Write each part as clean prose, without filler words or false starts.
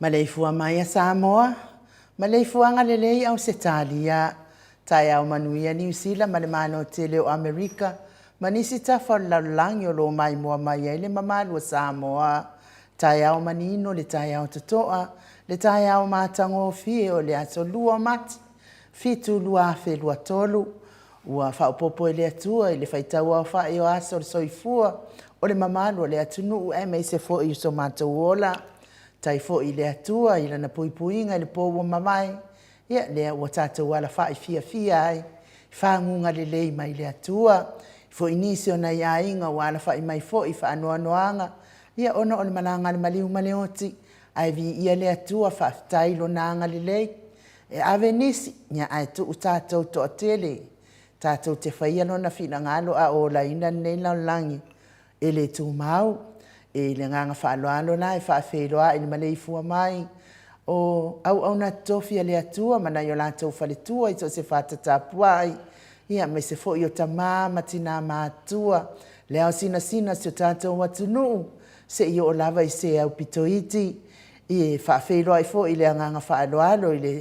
Maleifua mai a Samoa, Maleifua nga lelei au setalia, tai au manuia New Zealand malemano tele o Amerika, manisi tafa laulangi o lo mai mua mai ele mamalu o Samoa, tai au manino le tai au totoa, le tai au matango fie o le aso lua mati, fitu lua fe lua tolu, ua whaupopo ele atua, ele whaitaua o whae o aso le soifua, o le mamalu o le atunu e me se fo i so matauola, tai fo i le atua, i lana puipuinga, i le pōua mamai, ia lea ua tātou ala whae fia ai, whaangunga le lei mai le atua, fo i nisi o nei ainga, o ala whae mai fo i whaanoanoanga, ia ono o le malanga le maliu maleoti, ai vi ia le atua whaaftailo nanga le lei, e ave nisi, nia ai tu u tātou to atele, tātou te whaia no na whina ngalo a o la ina nei laulangi, e le tū mau, e le nganga whaaloalo nai, whaafeiloa i le Maleifua mai, o au na tofia le atua, mana i o lātou whaletua, i to se whātatapuai, ia me se fo i o tamā, matina mātua, le au sina si o tātou watunu, se i o lava i se au pitoiti, i whaafeiloa i fo i le nganga whaaloalo, i le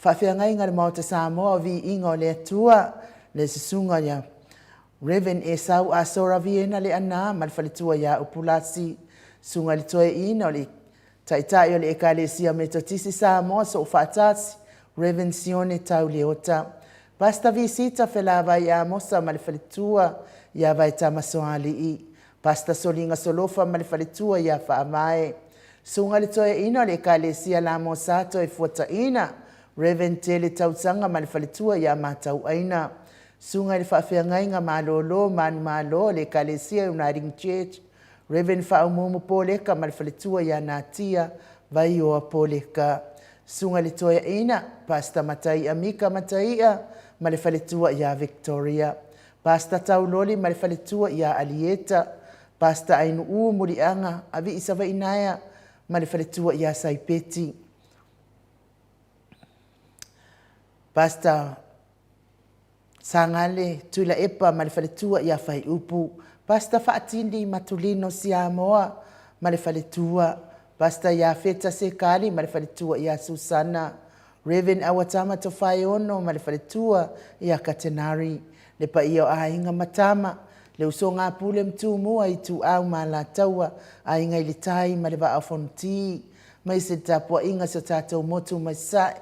whaafeangai ngare mauta Samoa, vi inga o le atua, le sisunga ia, Reven e sau a sora viena le ana, malfalitua ia upulasi, sunga li toe ina o le taitai o le ekalesia metotisi Samoa so ufatasi, Reven sione tau leota. Basta visita felava ia mosa malfalitua ia vai tamasoali i. Basta solinga solofa malfalitua ia faamae. Sunga li toe ina o le ekalesia la mosato e fuata ina, Reven tele tautanga malfalitua ia matau aina. Sunga le whaafeangai ngā mālolo, mālo, le kalesia Uniting Church, Reverend Whaumumu Pōleka, malwhaletua ia nā tia, vai oa Pōleka. Sunga le toia ina, Pasta Matai Amika Mataia, malwhaletua ia Victoria. Pasta Tauloli, malwhaletua ia Alieta. Pasta Ainu Murianga, avi isawa inaya, malwhaletua ia Saipeti. Pasta Sangale, tuila epa, malefaletua ia fai upu. Pasta faatindi matulino Samoa, malefaletua. Pasta ia feta sekali, malefaletua ia Susana. Reven awatama to fai ono, malefaletua ia Katenari. Lepa ia ainga matama. Le uso ngā pule mtumua i tu au malataua, ainga ilitai, malewa afonti. Maise tapua inga so tātou motu maisai.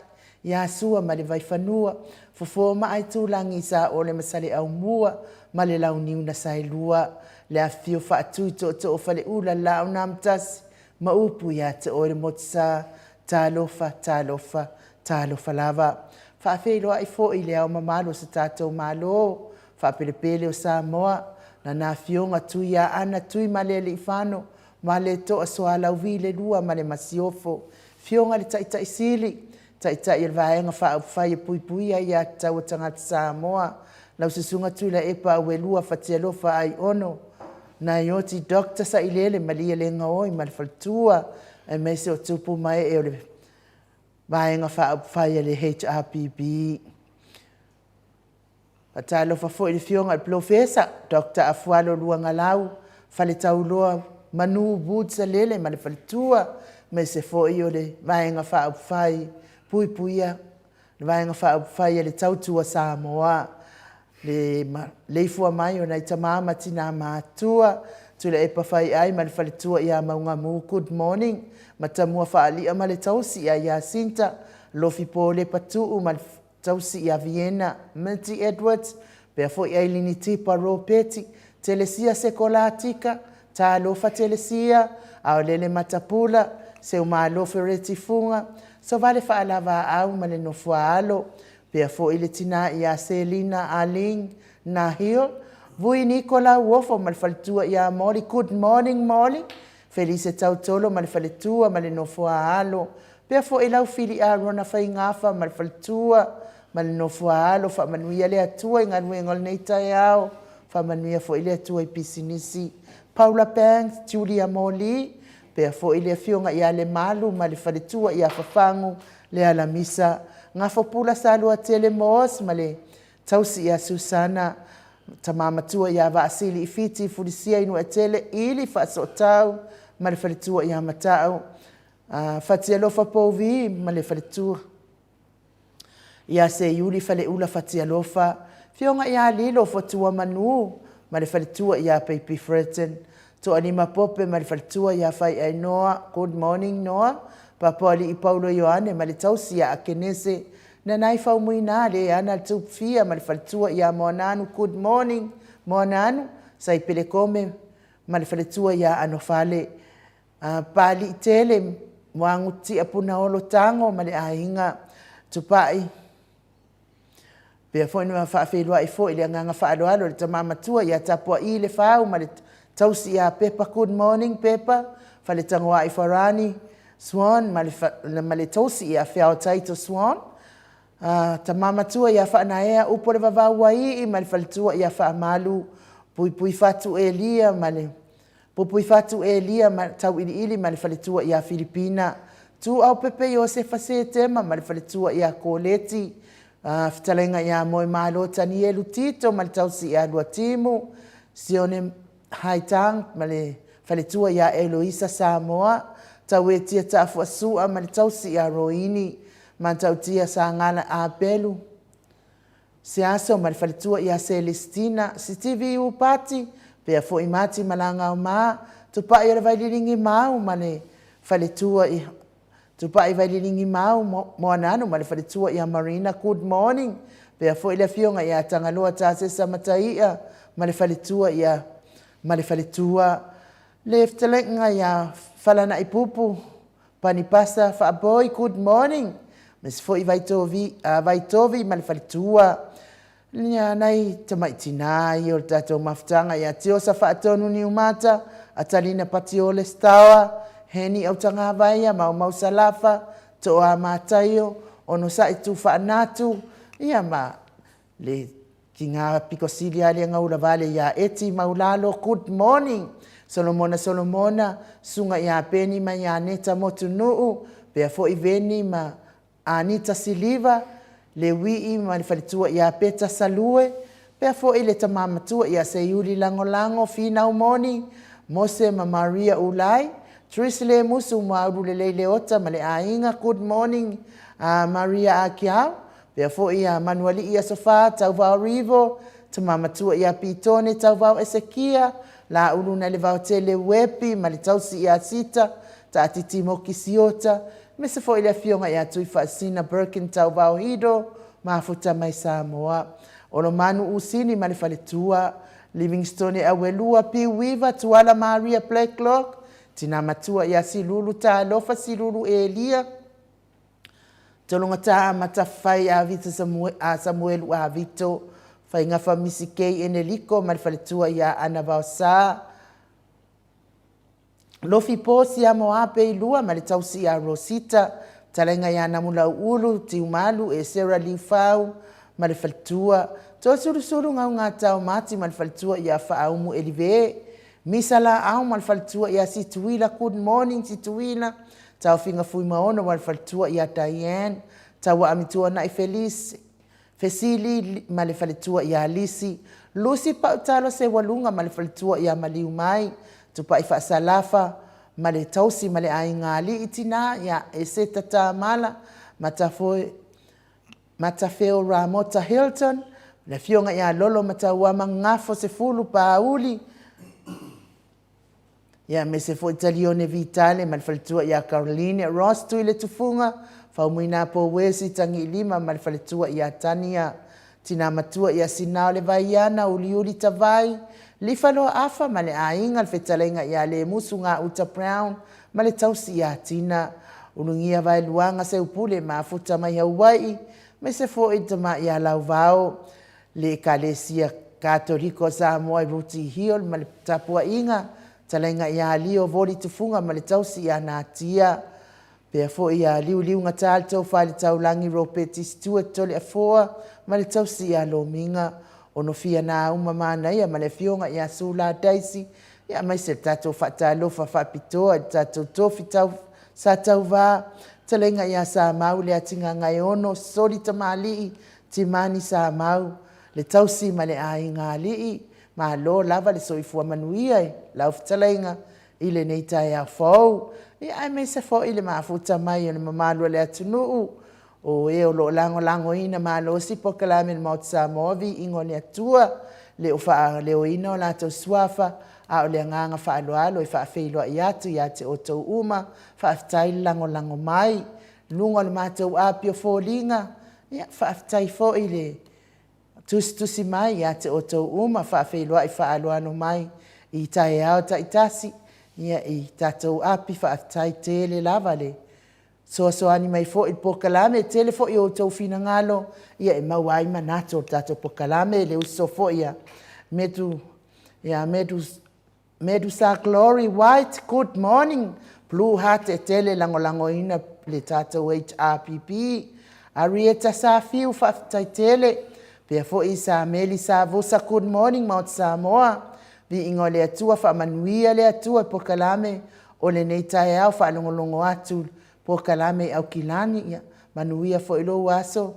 Ia sua malewai fanua. Fofo mai tūlangi sa o le masale au mua, ma le lau niu na sailua, le a fio whaatui to o fale ula lau namtasi, ma upu ia te ore motsa, tālofa lava. Whaafeiloa i fo i le au mamalo sa tātou malo, whaapelepele o Samoa, na nā fionga tui a ana tui ma le i whano, ma le to a soa lau vi le lua ma le masiofo, fionga le taitai sili, tai il vaenga whai pui ia tau tangata Samoa, lau susunga tula epa welua whatialofa ai ono, na ioti dokta sa ilele malia le ngaoi malfaltua, e meise o tupu mai e o le vaenga whai le HRPB. Patalofa fo i le fionga il profesa, Dr. Afualo Luanga Lau, fale tau loa manu budsa lele malfaltua, meise fo i o le vaenga whai puia, le vaenga whaia le tautua Samoa, le leifua mai o nei tamama tina mātua, tu le epa whai ai ma le whaletua ia maunga mu, good morning, ma tamua whaalia ma le tausi ia Jacinta, lofi po le patuu ma le tausi ia Vienna, Milty Edwards, pea fo ia ilini tipa ropeti, telesia sekolatika, tā lofa telesia, au lele matapula, se umalofe retifunga, so vale whaalava au ma le nofua alo, pea fo ile tina ia Selina Aling na Hill, vui Nicola Wofo ma le whaletua ia Molly, good morning Molly, Felice Tautolo ma le whaletua ma le nofua alo, pea fo ilau fili a Rona Whaingafa ma le whaletua ma le nofua alo, whamanuia le atua inga nuengol nei tai au, whamanuia fo ile atua i pisinisi, Paula Banks, Julia Molly, pea fo ile fionga ia le malu ma le whaletua ia whafangu le alamisa. Ngā whapula sa lua tele moos ma le tausi ia Susana. Tamamatua ia vaasili i fiti furisia inu e tele ili whaasotau ma le whaletua ia matau. Fatialofa pouvi ma le faletua. Ia se iuli fale ula fatialofa. Fionga ia lilo fatua manu ma le faletua ia peipi freten. To anima pope ma le faletua ia fai ai Noa. Good morning Noa. Papoli I Paulo Ioane ma le tausi ia akenese. Na nai fau muina le ana tu fia ma le faletua ia moananu. Good morning moananu. Sai pele kome ma le faletua ia anofale. Pali tele moanguti apuna olo tango ma le ainga tupai. Pea fo ina whaafeilua I fo ili anganga whaaloalo le tamamatua ia tapua I le whau ma le tausi ia Pepa. Good morning Pepa. Fale tangoa I Farani Swan ma le tausi ia whiao taito Swan. Tamamatua ia whaanaea upo le vavaua I ma le faletua ia whaamalu pui fatu Elia ma le pui fatu Elia ma tau ili ma le faletua ia Filipina. Tu au pepe Josefa se tema ma le faletua ia Koleti. Fitalenga ia moe malo tani elu tito ma le tausi ia lua timu. Sione haitang ma le faletua ia Eloisa Samoa. Tau e tia tafu asua ma le tausi ia Roini. Ma tau tia sa ngala a pelu. Siaso ma le faletua ia Celestina. Si TV upati. Pea fo imati malanga o maa. Tupa i vai liringi mau ma le faletua i. Tupa i vai liringi mau moananu ma le faletua ia Marina. Good morning. Pea fo ile fionga ia tangaloa tase sa mataia. Ma le faletua ia. Ma le faletua. Le ftelenga ia falana I pupu. Panipasa whaaboi. Good morning. Mes fo I vaitovi ma le faletua. Nia nai tamaitinai o tatou mafutanga ia tiosa whaatonu ni umata. Atalina pati o le stawa. Heni au tanga vaia mau salafa. Toa mataio. Ono sa itu whaanatu. Ia ma le kinga pikosili ali ngaula vale ia eti maulalo. Good morning. Solomona. Sunga ia peni ma ia neta motu nuu. Pea fo I veni ma Anita Siliva. Le wii ma le faletua ia Peta Salue. Pea fo I le tamamatua ia Seiuli Langolango. Fina umoni. Mose ma Maria Ulai. Tris le musu mauru le leile ota ma le ainga. Good morning Maria Akiao. Pea fo ia Manuali ia Sofa. Tau vau Rivo. Tamamatua ia Pitone. Tau vau Esekia. La uluna le vau tele wepi. Ma le tausi ia Sita. Ta atiti moki siota. Mese fo ile fionga ia tui Fasina Birkin tau vau hido. Mafuta mai Samoa. Olo manu usini ma le faletua. Livingstone awelua pi wiva tuala Maria Blacklock. Tina matua ia silulu ta alofa silulu Elia. Tolonga ta matafai a vita Samuel a vito. Fai ngafa misikei eneliko ma le faletua ia ana vausa. Lofi posi a moape ilua ma le tausi a Rosita. Talenga ia namula ulu tiumalu e Sarah Lifau ma le faletua. Tō suru ngau ngā tau mati ma le faletua ia whaaumu elive. Misala au ma le faletua ia Situila. Good morning Situila. Tau finga fui maono ma le faletua ia Diane. Tau amitua na I Fesili ma le faletua ia Lisi. Lucy pautalo se walunga ma le faletua ia Maliu mai. Tupa I whaasalafa ma le tausi ma le aingali itina ia e se tata mala. Matafeo Ramota Hilton. Le fionga ia lolo mataua mangafo se fulu pauli. Ia me se fo Italione Vitale ma le faletua ia Caroline Ross tu ile tufunga. Faumuina po wesi tangi lima ma le faletua ia Tania. Tina matua ia Sinao le vaiana uliuli tavai. Lifalo afa ma le ainga le fetalenga ia le musunga Uta Brown ma le tausi ia Tina. Unungia vai luanga se upule ma futa mai Hawaii. Me se fo itama ia lauvao. Le Kalesia Katoliko Samoa Ruti Hill ma le tapua inga. Talenga ia lio voli tufunga ma le tausi ia Natia. Pea fo ia liu ngatal tau whale tau langi Ropeti Stewart tole afoa ma le tausi ia Lominga. Ono fia na umamana ia ma le fionga ia Sula Daisy. Ia mai se tatou whaatalofa whapitoa tatou tofi tau sa tau vā. Talenga ia sa mau le atinga ngai ono soli tamali timani sa mau. Le tausi ma le ai ngā lii. Ma lo lava le soifua manuia e lau fitalenga i le nei tai au fau. Ia ai me se fo i le mafuta mai o le mamalu le atunuu. O e o lo lango ina malo si pokalame le Mount Samoa vi ingo le atua. Le o faa le o ina o lato suafa. A o le nganga faa alo i faa feilua i atu i ate o tau uma. Faa fitai lango mai. Lunga le mātou api o fōlinga. Ia faa fitai fo i le tusi mai i ate o tau uma. Faa feilua i faa alo mai. I tae ao ta itasi. Ia i tatou api faa fitai tele lava le. So ani mai fo i pokalame tele fo i o tau fina ngalo. Ia e mawai manato tatou pokalame le uso fo ia. Medusa Glory White, good morning. Blue Heart e tele lango ina le tatou HRPP. Arieta sa fiu whaftai tele. Pea fo i sa meli sa vosa good morning Mount Samoa. Vi ingo le atua wha manuia le atua pokalame. O le nei tae au wha longolongo atu pokalame au kilani. Ia manuia fo ilo waso.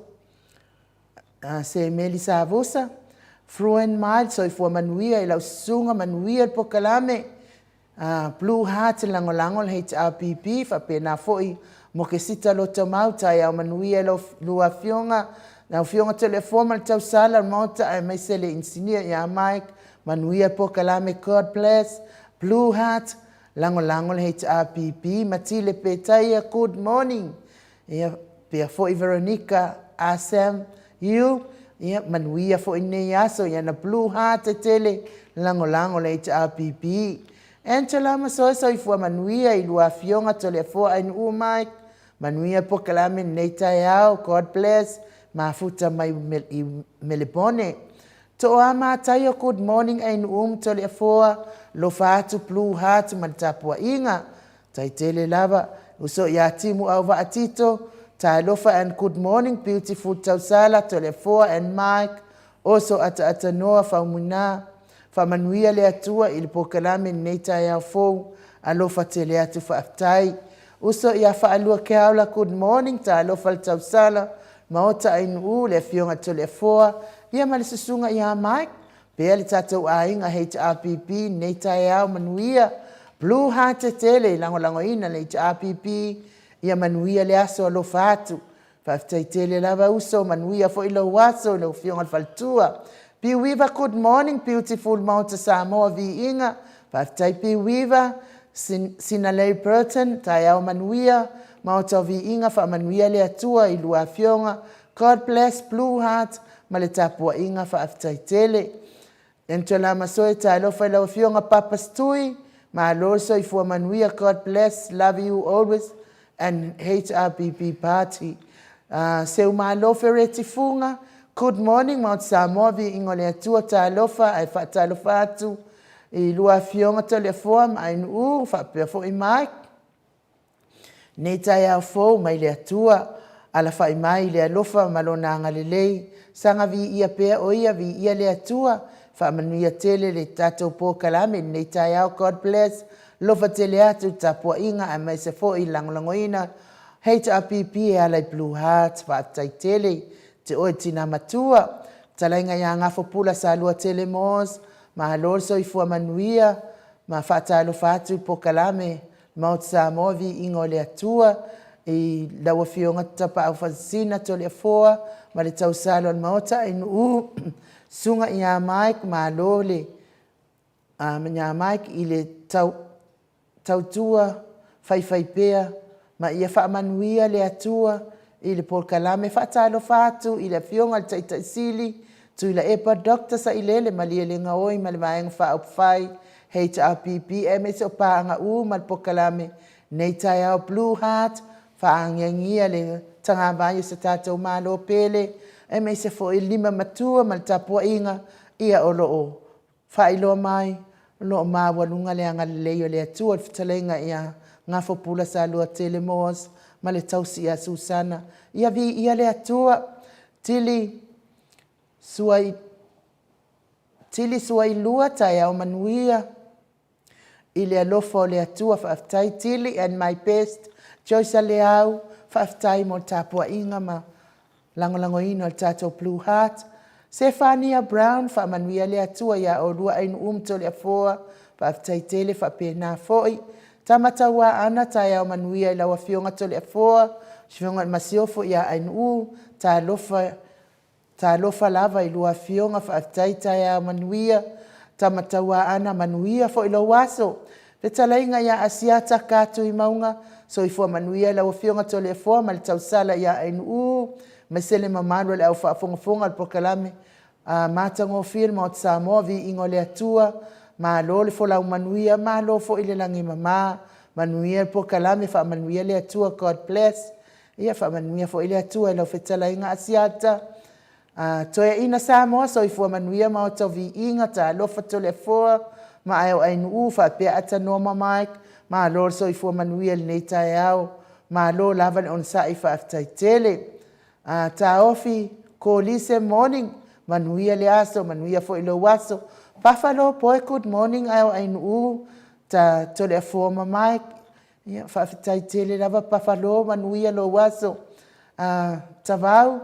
Se meli sa vosa. Fruen mai so i fua manuia i lau sunga manuia po kalame. Blue Heart lango le HRPP fa pena foi mo ke sita lo tamau tai au manuia lo lua fionga na fionga telefona tau sala monta ai mai sele insinia ya Mike manuia po kalame God bless Blue Heart lango le HRPP matile petai good morning ia pe foi Veronica Asam you ia manuia fo ine aso ia na Blue Heart tele lango le HRPP. Angela masoisa i fua manuia i lua fionga tole fo ai nu Mike. Manuia po kalame nei tai au, God bless. Mafuta mai melebone. To ama tai o good morning ai nu tole fo lo fatu Blue Heart matapua inga. Tai tele lava uso ya timu au va atito. Talofa and good morning, beautiful tausala, Tolefo and Mike. Also ata noa faumuna. Famanuia le atua ili pokalame neita ya fo. Alofa tele atu faaftai. Uso ya faalua keaula good morning. Talofa tausala. Maota inu le fionga Tolefo. Ia malisusunga ya Mike. Pele tatou ainga HRPP neita ya manuia. Blue Heart tele lango ina le HRPP. Ia manuia le aso alo fatu. Whaftai tele lava uso manuia fo ilo waso le ufionga faltua. Piwiva good morning beautiful Mount Samoa vi inga. Whaftai piwiva Sinalei Burton tai au manuia. Mount vi inga fa manuia le atua ilu afionga. God bless Blue Heart ma le tapua inga whaftai tele. Entola masoe tai lofa ilo ufionga papastui. Ma aloso ifua manuia God bless love you always. And HRPP party. Se umalofa retifunga. Good morning Mount Samoa vi ingole atua talofa ai fa talofa atu. I lua fionga telefona ai nu fa perfo i mai. Neta ya fo mai le atua ala fa i mai le alofa malona ngalelei sanga vi ia pe o ia vi ia le atua fa manuia tele le tato po kalame neta ya God bless. Lofa tele atu tapua inga a mai se fo i langolangoina. HRPP e alai Blue Heart pa tai tele te oi tina matua. Talainga ya ngafo pula sa lua tele mos. Ma halorso i fua manuia. Ma fata lo fatu po kalame. Mount Samoa vi ingo le atua. I lawa fionga tapa au fasina tole foa. Ma le tau salon maota inu sunga ia Mike ma lole. Manya Mike i le tautua fai pea ma ia fa manuia le atua i le polkalame fa talo fatu i le fionga le taitaisili tu i la epa doctor sa ilele ma lia le ngaoi ma le maenga fa upfai HRPP MS o paanga ma le polkalame nei tai au Blue Heart fa angiangia le tanga vai se tatou malo pele MS fo i lima matua ma le tapua inga ia olo o fa ilo mai lo ma walunga le anga le le atua fitalenga ia ngafo pula sa lua telemos ma le tausi a Susana ia vi ia le atua tili suai lua tai au manuia i le alofa le atua faaftai tili and my best Joyce Leau faaftai mo tapua inga ma langolango ino al tato Blue Heart Stefania Brown fa manuia le atua ia o lua ainu tole afoa whaaftaitele whaapena foi. Tamatawa ana tai au manuia I lawa fionga tole afoa, fionga masiofo ia ainu, ta lofa lava I lua fionga whaaftai tai au manuia, tamatawa ana manuia fo ilo waso. Le talainga ia asiata katu I maunga, so I fua manuia I lawa fionga tole afoa, ma le tausala ia ainu, mesele mamaro le au whaafongafonga le pokalame, matango firma o Samoa vi ingo le atua, ma lo le fola manuia, ma lo fo ile langi mama, manuia po kalame fa manuia le atua, God bless. Ia fa manuia fo ile atua, ilo fetala inga asiata. Toia ina Samoa, so ifua manuia ma o tau vi inga, ta lo fa tole foa, ma ayo ainu fa pia ata noma Mike, ma lo so ifua manuia le neita yao, ma lo lava le onsa ifa aftai tele. Ta ofi, kolise morning, manuia le aso, manuia fo ilo waso, Buffalo boy, good morning. Ainu ta tole forma Mike. Ya fafitai tele lava Buffalo manuia lo waso. Tavau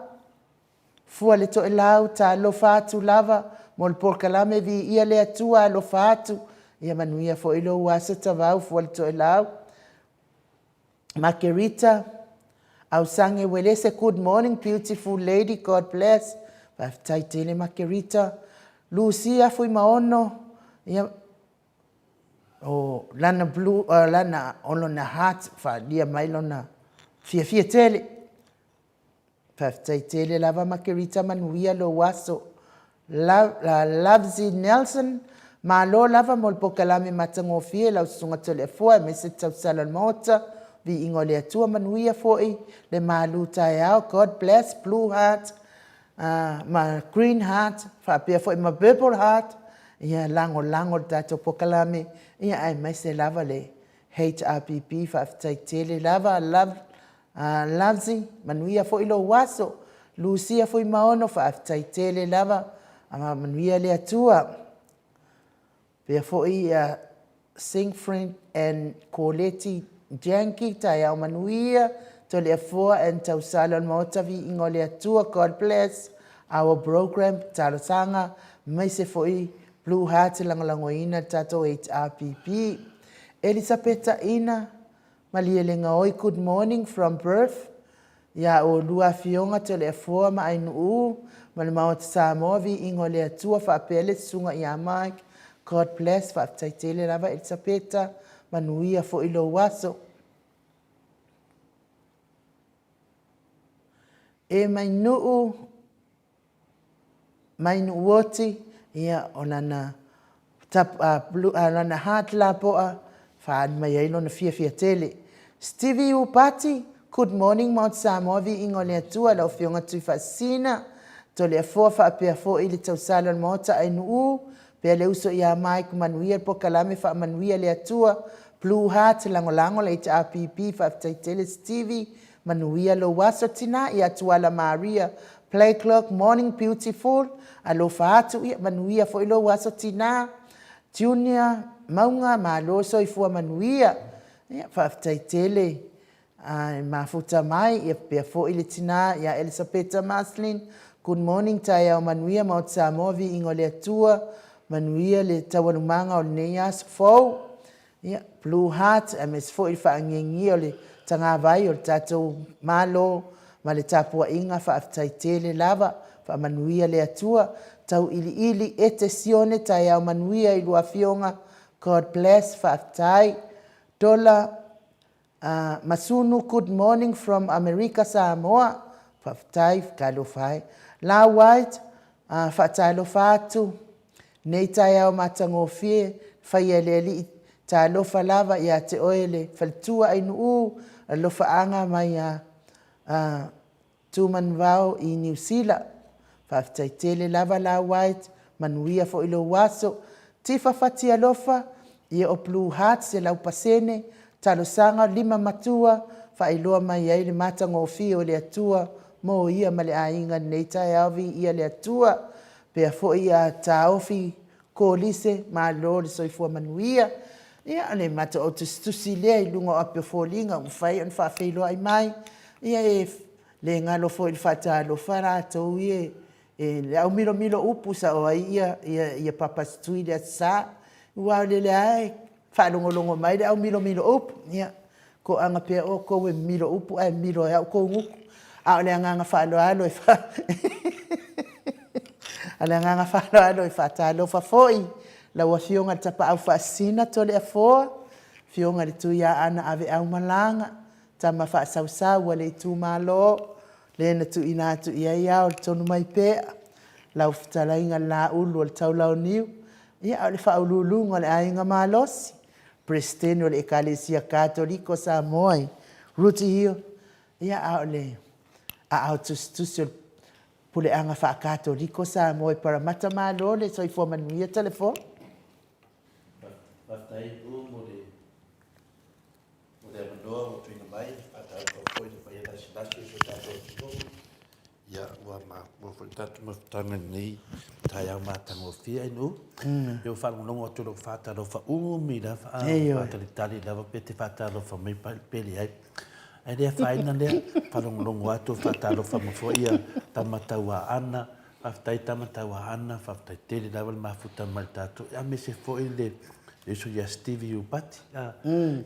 fua le to elau ta lo fatu lava mol porkalame vi ia le atua lo fatu. Ya manuia fo ilo waso tavau fua le to elau. Margarita au sange welese good morning beautiful lady, God bless. Fafitai tele Margarita. Lucia fui maono ia lana blue lana ono na heart fa dia mailo na fia tele tele lava Margarita manuia lo waso Lovezy Nelson ma lo lava mol pokalame matango fie la sunga tele foa me se tau salon mota vi ingo le atua manuia foi le maluta yao, God bless. Blue heart, ma green heart, whaapea foi ma purple heart, ia lango tato pokalame, ia ai mai se lava le HRPP, whaafitai tele lava, Lovezy, manuia foi lo waso, Lucia foi maono, whaafitai tele lava, manuia le atua, pea foi Singfriend and Colette Janky, tai au manuia, tole afoa and tau salon motavi ingo le atua, God bless. Our program, tarosanga, mai se foi Blue Heart langolangoina tato HRPP. Elisabetta ina, malielenga oi, good morning from birth. Ya o lua fionga tole afoa ma ainu malimao Samoa vi ingo le atua whaapele sunga ia Mike. God bless, whaaptaitele lava Elisabetta, manuia fo ilo waso. E mai oti ia onana lana heart la poa fa mai ilo na fia tele. Stevie Upati, good morning Mount Samoa vi ingo le atua la fionga tui fasina tole afoa fa pea fo ili tau salon mota ainu pea le uso ia Mike manuia po kalame fa manuia le atua Blue Heart langolango le HRPP fa tele Stevie manuia lo waso tina ia tuala Maria play clock morning beautiful alo faatu ia manuia fo ilo waso tina Junior maunga ma lo so ifua manuia ia fa tele mafuta mai ia pea fo ile tina ia Elisabetta Maslin good morning tai au manuia Mount Samoa vi ingo le atua manuia le tawanumanga o Neas fo ia Blue Heart ms fo ifa angengi o le tanga vai o tatou malo ma le tapua inga whaafitai tele lava wha manuia le atua tau ili ete sione tai au manuia I lua fionga God bless whaafitai Dola Masunu good morning from America Samoa whaafitai kalo whai La White whaatai lo whaatu nei tai au matango fie whai li ta lofa lava ia te oele faltua ainu lofa anga mai tuman vau I New Zealand whaafitai tele lava La White manuia fo ilo waso tifa fatia lofa ia o Blue Heart se lau pasene talosanga 5 matua whailoa mai ai le matango fie o le atua mo ia ma le ainga nei tai awi ia le atua pea fo ia taofi kolise ma lo le soifua manuia ia le mata o tusi lea I lunga ape folinga whai on whaafeilo ai mai ia le ngalo fo il fata lo fara to ie le au milo upu sa o ia papastui le sa Ua le ai whaalongolongo mai le au milo upu. Ia, ko anga pia o ko we milo upu ai milo e au ko nguku. A le anga whaaloalo e wha. A le anga whaaloalo e whaatalo whafoi. La ua fionga tapa au whaasina tole a foa. Fionga le tuia ana ave au malanga. Tama whaasau wa le tu malo. Le na tu ina tu ia ia o tonu mai pea. Lau fitalainga la ulu o le tau lau niu. Ia o le whaululunga le ainga malosi. Presteno le ekalesia katoliko Samoa. Ruti hio. Ia o le a au tustusi o pule anga wha katoliko Samoa para mata malo le soifo manuia telefon. Batai u mo le manoa o tuina mai. Batai ko foi le pai da cidade so tato. Ya wa ma mo foi tato mo tanga ni tai au matango fia inu. Eu falo no o tulo fata lo fa mi da fa tali da pete fata lo fa me peli ai. Ai le faina le falo no atu fata lo fa mo foi tamata wa ana. Aftai tamata wa ana fa tai tele da ma futa mal tato. Ya me se foi le isso ya Stevie Upati.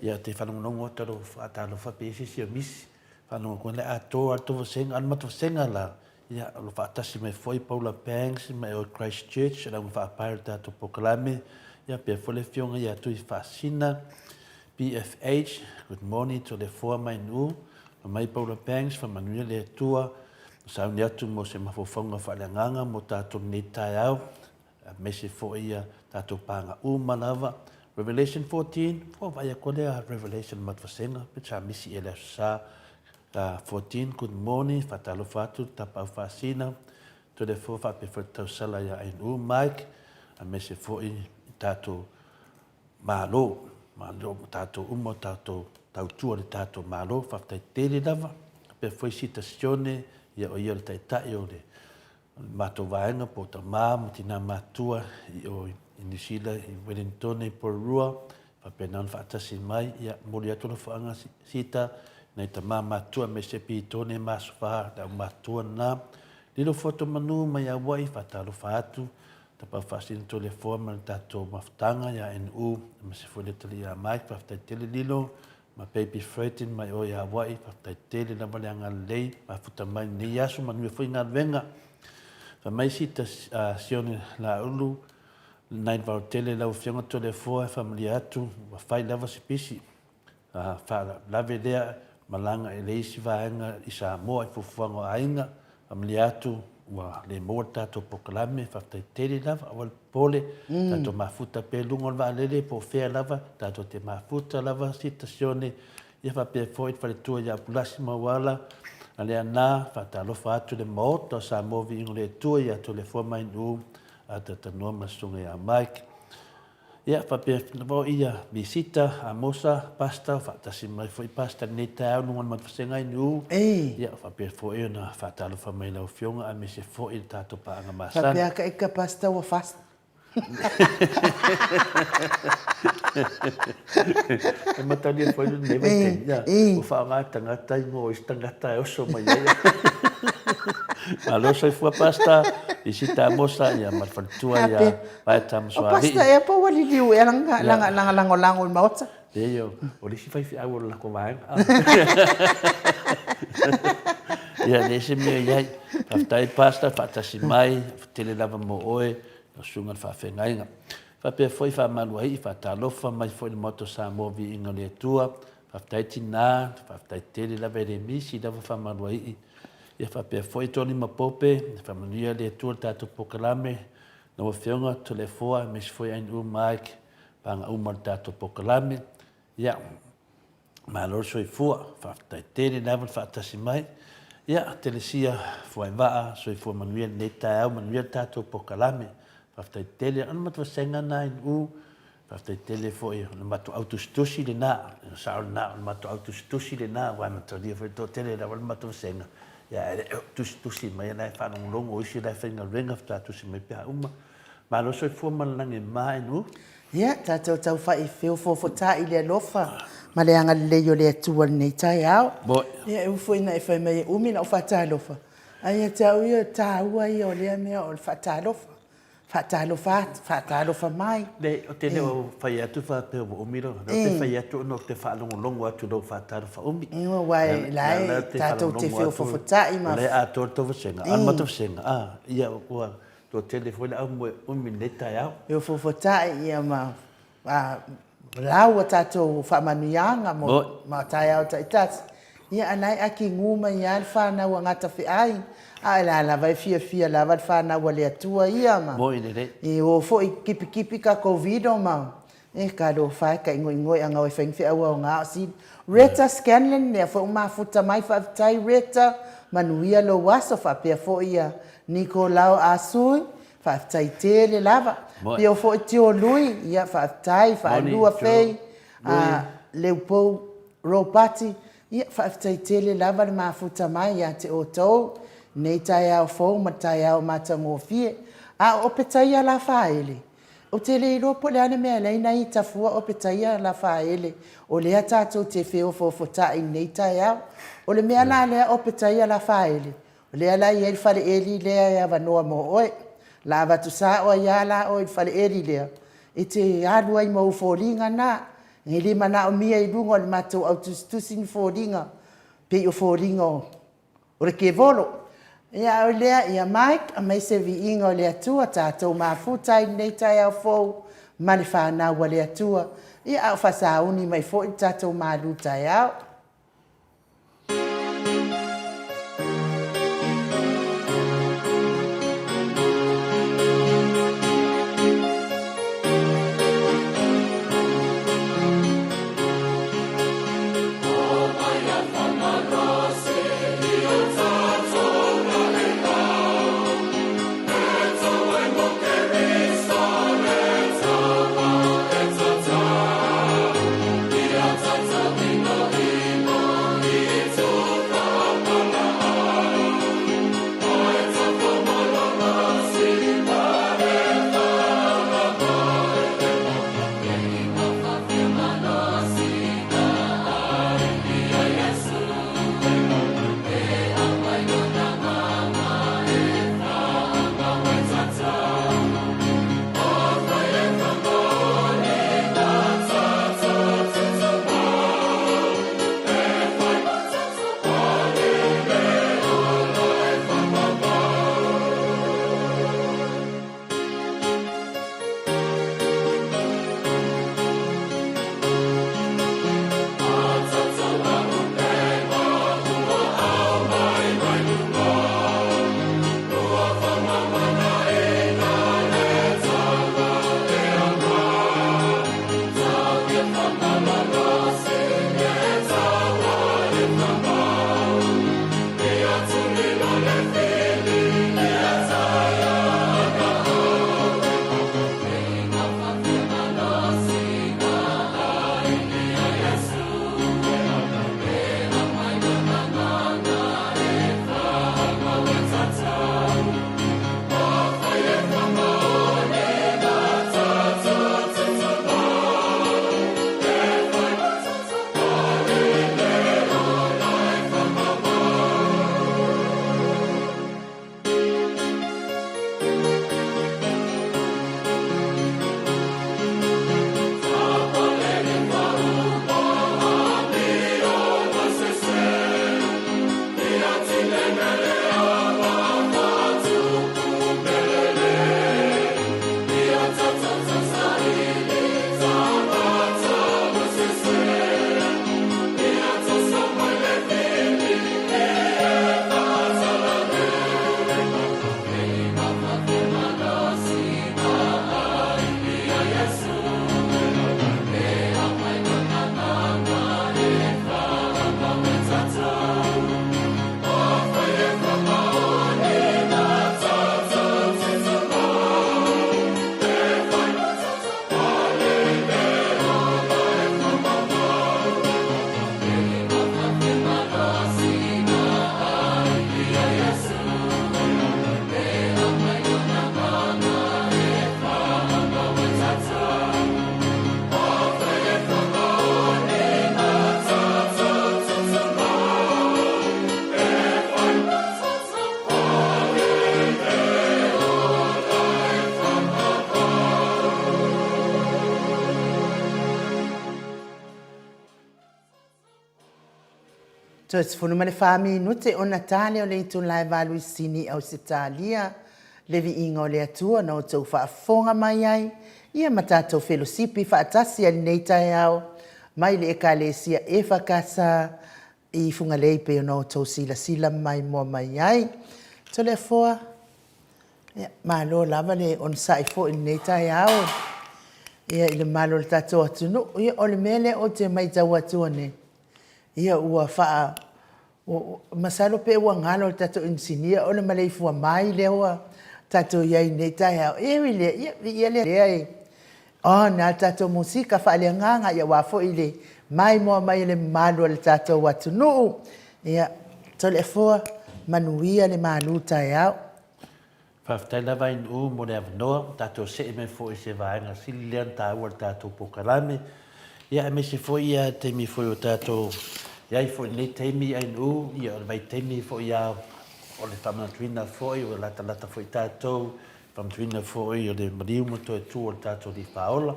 Ya te falo no tolo fata lo fa pesi si misi. Falo con le ato senga an mato senga la. Ya lo fatasi me foi Paula Banks me o Christchurch la fa parta to proclame ya pe fole fionga ya tu fascina PFH good morning to the former nu mai Paula Banks fa Manuel le tua sa unia tu mo se mafofonga fa le nganga mo tato neta yao me se foi ya tato panga malava Revelation 14 fo vai ko le Revelation mat fasenga pe cha misi ele sa 14 good morning fatalo fatu tapa fasina to the four fa pe foto sala ya in Mike a me se foi tato malo tato tato tautua le tato malo fa tele dava pe foi citazione ya o io tai o le mato vaenga po ta mam tina matua o in Sila in Wellington e Porua fa pe nan fa tasi mai ya molia to fa anga sita nei ta mama tua me se pitone masfa da matua na lilo foto manu mai a wai fatalo fatu ta pa fasin to le forma tato maftanga ya NU me se fole tele ya mai fa tele lilo ma baby frighten mai o ya wai fa tele na bale anga lei ma futa mai ni yasu manu foi na venga fa mai sita sione la ulu nai va tele la ufionga to le fo familia tu va fai lava spisi fa la vedea malanga e leisi vaenga i Samoa i fufuanga ainga amliatu wa le mota to proclame fa tele lava wal pole tato mafuta pe lungo va lele po fea lava tato te mafuta lava citazione ia fa pe foi fa le tua ya plasma wala ale ana fa talo fa tu le mota Samoa vi le tua ya to le forma inu ata tano masunga ya Mike. Ya pape no ia visita a mosa pasta fatasi mai foi pasta neta no man fasenga inu ya pape foi na fatalo famela o fionga a me se foi tato pa nga masa pape ka pasta wa fast e matani foi no neve ya o fa tanga tai mo istanga o so mai ya alo sai foi pasta visita mosa ya malfatua ya vai tam so ali pasta e po wali liu e lango mauta yo o li fai fi awol la ko vai ya desse mio ya aftai pasta fatasi mai tele lava mo oe no sunga fa fengainga fa pe foi fa maluai fa talofa mai foi moto sa movi inga le tua aftai tina aftai tele lava de misi lava fa maluai ia fa pe foi toni mapope fa mania le tua tato proclame no fionga to le foa mes foi ein Mike panga tato proclame ia malor soi fua fa tele lava fa tasimai ia telesia foi va soi fua manuel neta manuel tato proclame fa tele an mat senga na in fa tele foi no mat autostusi le na sa na mat autostusi le na wa mat dia foi to tele la mat senga ya tu si mai na fa no longo isi la fa na renga fa tu si mai pa ma lo so fu ma lang mai no ya tau fa i feo fo ta ile lofa ma le anga le yo le tu nei tai au ya u foi na fa mai mi na fa ta lofa ai ta u ta u ai o le me o fa ta lofa whaatalofa mai. Le o te leo whai atu whapea wa umiro. No te whai atu no te whaalongolongo atu no whaataro wha umi. Ingo wai lai tātou te whio whawhatai ma. Le a tō tō wasenga. An mata wasenga. Ia ua tō telefone au mo umi netai au. Whio whawhatai ia ma. Lau a tātou whamanuianga ma tai au taitasi. Ia anai aki nguma ia al whanau a ngata whiai. La vai fia la vai whanau a lea tua ia ma. Mo ine re. I o fo i kipi ka COVID o ma. Ka do whai ka ingoi anga o whengwhi au au ngā o si. Reta Scanlon nea fo mafuta mai whaafitai reta. Manuia lo waso whapea fo ia. Niko lau asui. Whaafitai tele lava. Pio fo i tio lui. Ia whaafitai, whaalua whei. Leupou ropati. Ia whaafitai tele lava le mafuta mai ia te o tau. Nei tai au fōu ma tai au matango fie. O petaia la whaele. O te le ropo le ane mea leina i tafua o petaia la whaele. O lea tātou te wheo fōwhotai nei tai au. O le mea la lea o petaia la whaele. O lea la i el whare eli lea ia wanoa mo oe. La watu sa o ia la o il whare eli lea. E te adua i mau fōringa nā. Ngi lima na o mia i rungo le matou au tusin fōringa. Pe o fōringa o re ke volo. Ia o lea ia Mike a mai se vi inga o lea tua tātou mafutai nei tai au fōu ma le whanau a lea tua. Ia au whasauni mai fōi tātou malu tai au. Ia tata mino i To se funu male fami nute o Natale o le itu lai valu sini au Italia le vi inga o le atua na o tau whaafonga mai ai ia matatou fellowshipi whaatasi ali nei tai au mai le ekalesia e whakasa i funga lei pe o no tau sila mai mua mai ai to le foa malo lava le on sai fo i nei tai au ia i le malo le tatou atunu ia o le mele o te mai tau atua ne ia ua faa o masalo pe ua ngalo le tatou insinia o le Maleifua mai le ua tatou iai nei tai au ia le ai na tatou musika faa le nganga ia wafo i le mai mua mai le malo le tatou atunu ia tole foa manuia le malu tai au Whaftai lava in mo le avanoa, tātou se me fo i se vaenga sili lean tā ua tātou pokalame. Ia me se fo ia teimi fo i o tātou, ia i fo i nei teimi ai nu, ia o vai teimi fo ia o le whamanatuina fo i o lata fo i tātou, whamanatuina fo i o le mariuma to e tū o tātou li whaola.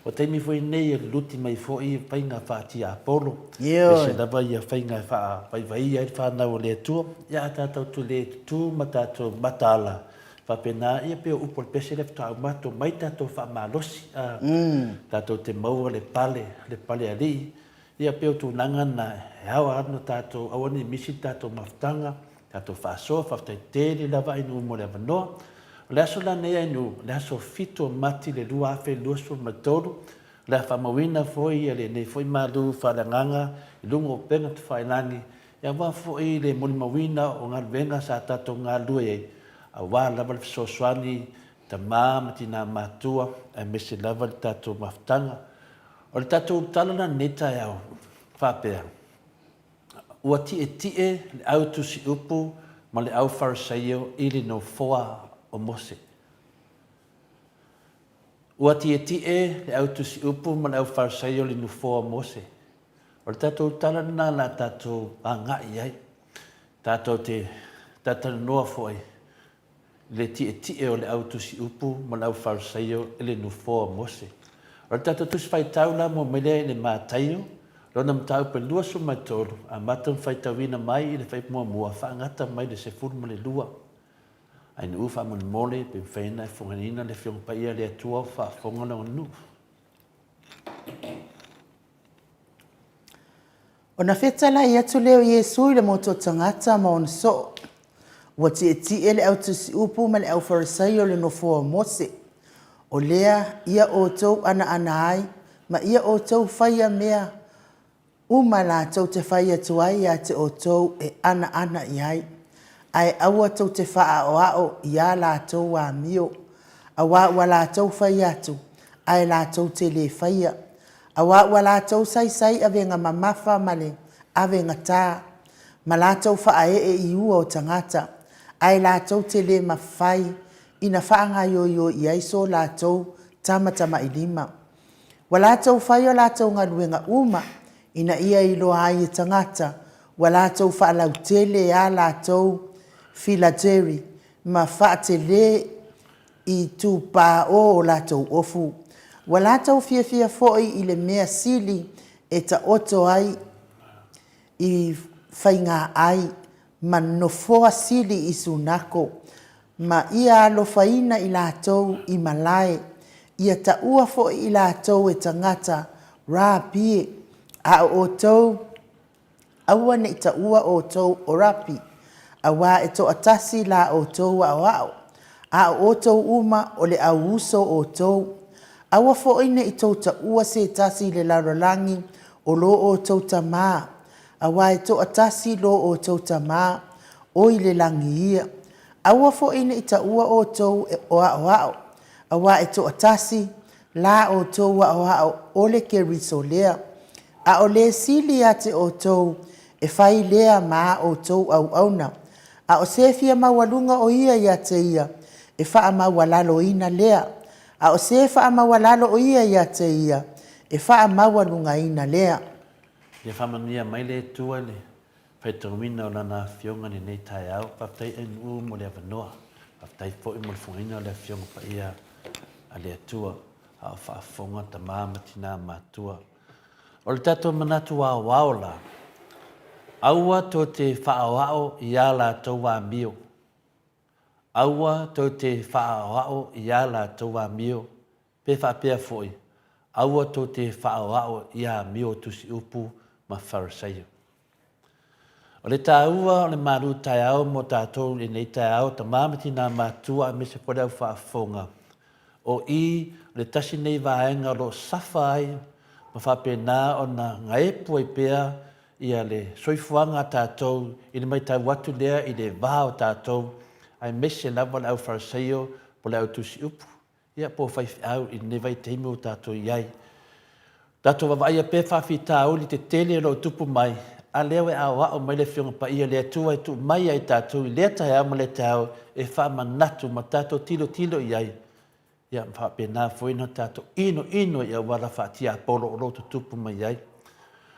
O teimi fo i nei e luti mai fo i whainga whaati a polo. Ia. Se lava ia whainga vai ai whanau o le atua. Ia tātou tu le tū ma tātou matala. Whapena ia peo upo le pese le whtau mato mai tātou whamalosi. Tātou te maua le pale ali. Ia peo tu nanga na hawa ano tātou awani misi tātou maftanga. Tātou whasoa, whaftai tēri lava inu mo le avanoa. Le aso la nea inu, le aso fito mati le lua afe luaso matoro, le whamawina foi le ne foi malu whalanganga, i lungo penga tu whainani, ia wā foi le moni mawina o ngā venga sa tato ngā lua e, a wā lava le fisoswani, ta mati nā mātua, a mese lava le tato maftanga. O le tato talana neta iau, whapea. Ua tie le au tusi upu, ma le au farisaio ili no foa o mose. Ua tie le au tusi upu ma le au farisaio li nufoa o mose. O le tātou talana la tātou angai ai. Tātou te tātou noa foi. Le tie o le au tusi upu ma le au farisaio li nufoa o mose. O le tātou tusi fai taula mo mele le mātaio. Lona mtau pe lua su mai tolu. A matan fai tawina mai i le fai mua whaangata mai le se furu ma le lua. Ai nu fa mon mole pe fena e fonganina le fiong pa ia le atua fa fongana nu. Ona fetala ia tu leo Yesu i le moto tangata ma on so. Wati ele au tusi upu ma le au farisaio le nofo mose. O lea ia o tau ana ai ma ia o tau faya mea. Uma la tau te faya tuai ia te o tau e ana iai. Ai aua tau te wha o ao ia la tau wa mio. Awa wa la tau whai atu. Ai la tau te le whaia. Awa wa la tau sai avenga mamafa male. Avenga tā. Ma la tau wha e i ua o tangata. Ai la tau te le mawhai. Ina whaanga yo iai so la tau tamatama i lima. Wa la tau whai o la tau ngaruenga uma. Ina ia i loa ai e tangata. Wa la tau wha lau tele a la tau filateri ma fate le i tu pa o latou ofu. Wa latou fia foi i le mea sili e ta oto ai i whainga ai ma nofoa sili i sunako. Ma ia alo whaina i latou i malae. Ia ta ua foi i latou e tangata rapie a o tou aua ne ta ua o tou o rapi. Awa e to atasi la o tou au. A o tou uma o le au uso o tou. Awa fo ine i tou ta ua se tasi le larolangi o lo o tou ta maa. Awa e to atasi lo o tou ta maa o i le langi ia. Awa fo ine i ta ua o tou o au. Awa e to atasi la o tou au o le ke riso lea. A o le sili ate o tou e fai lea maa o tou au na. A o sefia mawalunga o ia te ia, e faa mawalalo ina lea. A o sefa mawalalo o ia te ia, e faa mawalunga ina lea. Ia whamania mai le tua le, whaitarumina o lana fionga ni nei tai au, paftai en mo le avanoa, paftai fo i mo le fungina o le fionga pa ia a le atua, a o whaafonga ta māmatina mātua. O le tato manatu a waola, Aua tō te whaoao i a lātou wā mio. Aua tō te whaoao i a lātou wā mio. Pe whapea foi. Aua tō te whaoao i a mio tusi upu ma wharasaio. O le tāua o le maru tai au mo tātou i nei tai au ta mamati nā mātua me se pore au whaafonga. O i le tasi nei vaenga lo safa ai ma whapena o na ngaepu ai pea ia le soifuanga tātou i le mai tai watu lea i le vāo tātou ai mese lava le au wharasaio po le au tusi upu. Ia po whaifi au i ne vai teimi o tātou iai. Tātou wawai a pē whawhi tāu li te tele lo tupu mai. A leo e awa o mai le whionga pa ia lea tua i tu mai ai tātou i lea tai au ma le tāu e whamanatu ma tātou tilo tilo iai. Ia mwhape nā whoina tātou ino i a wara whaatia apolo o roto tupu mai ai.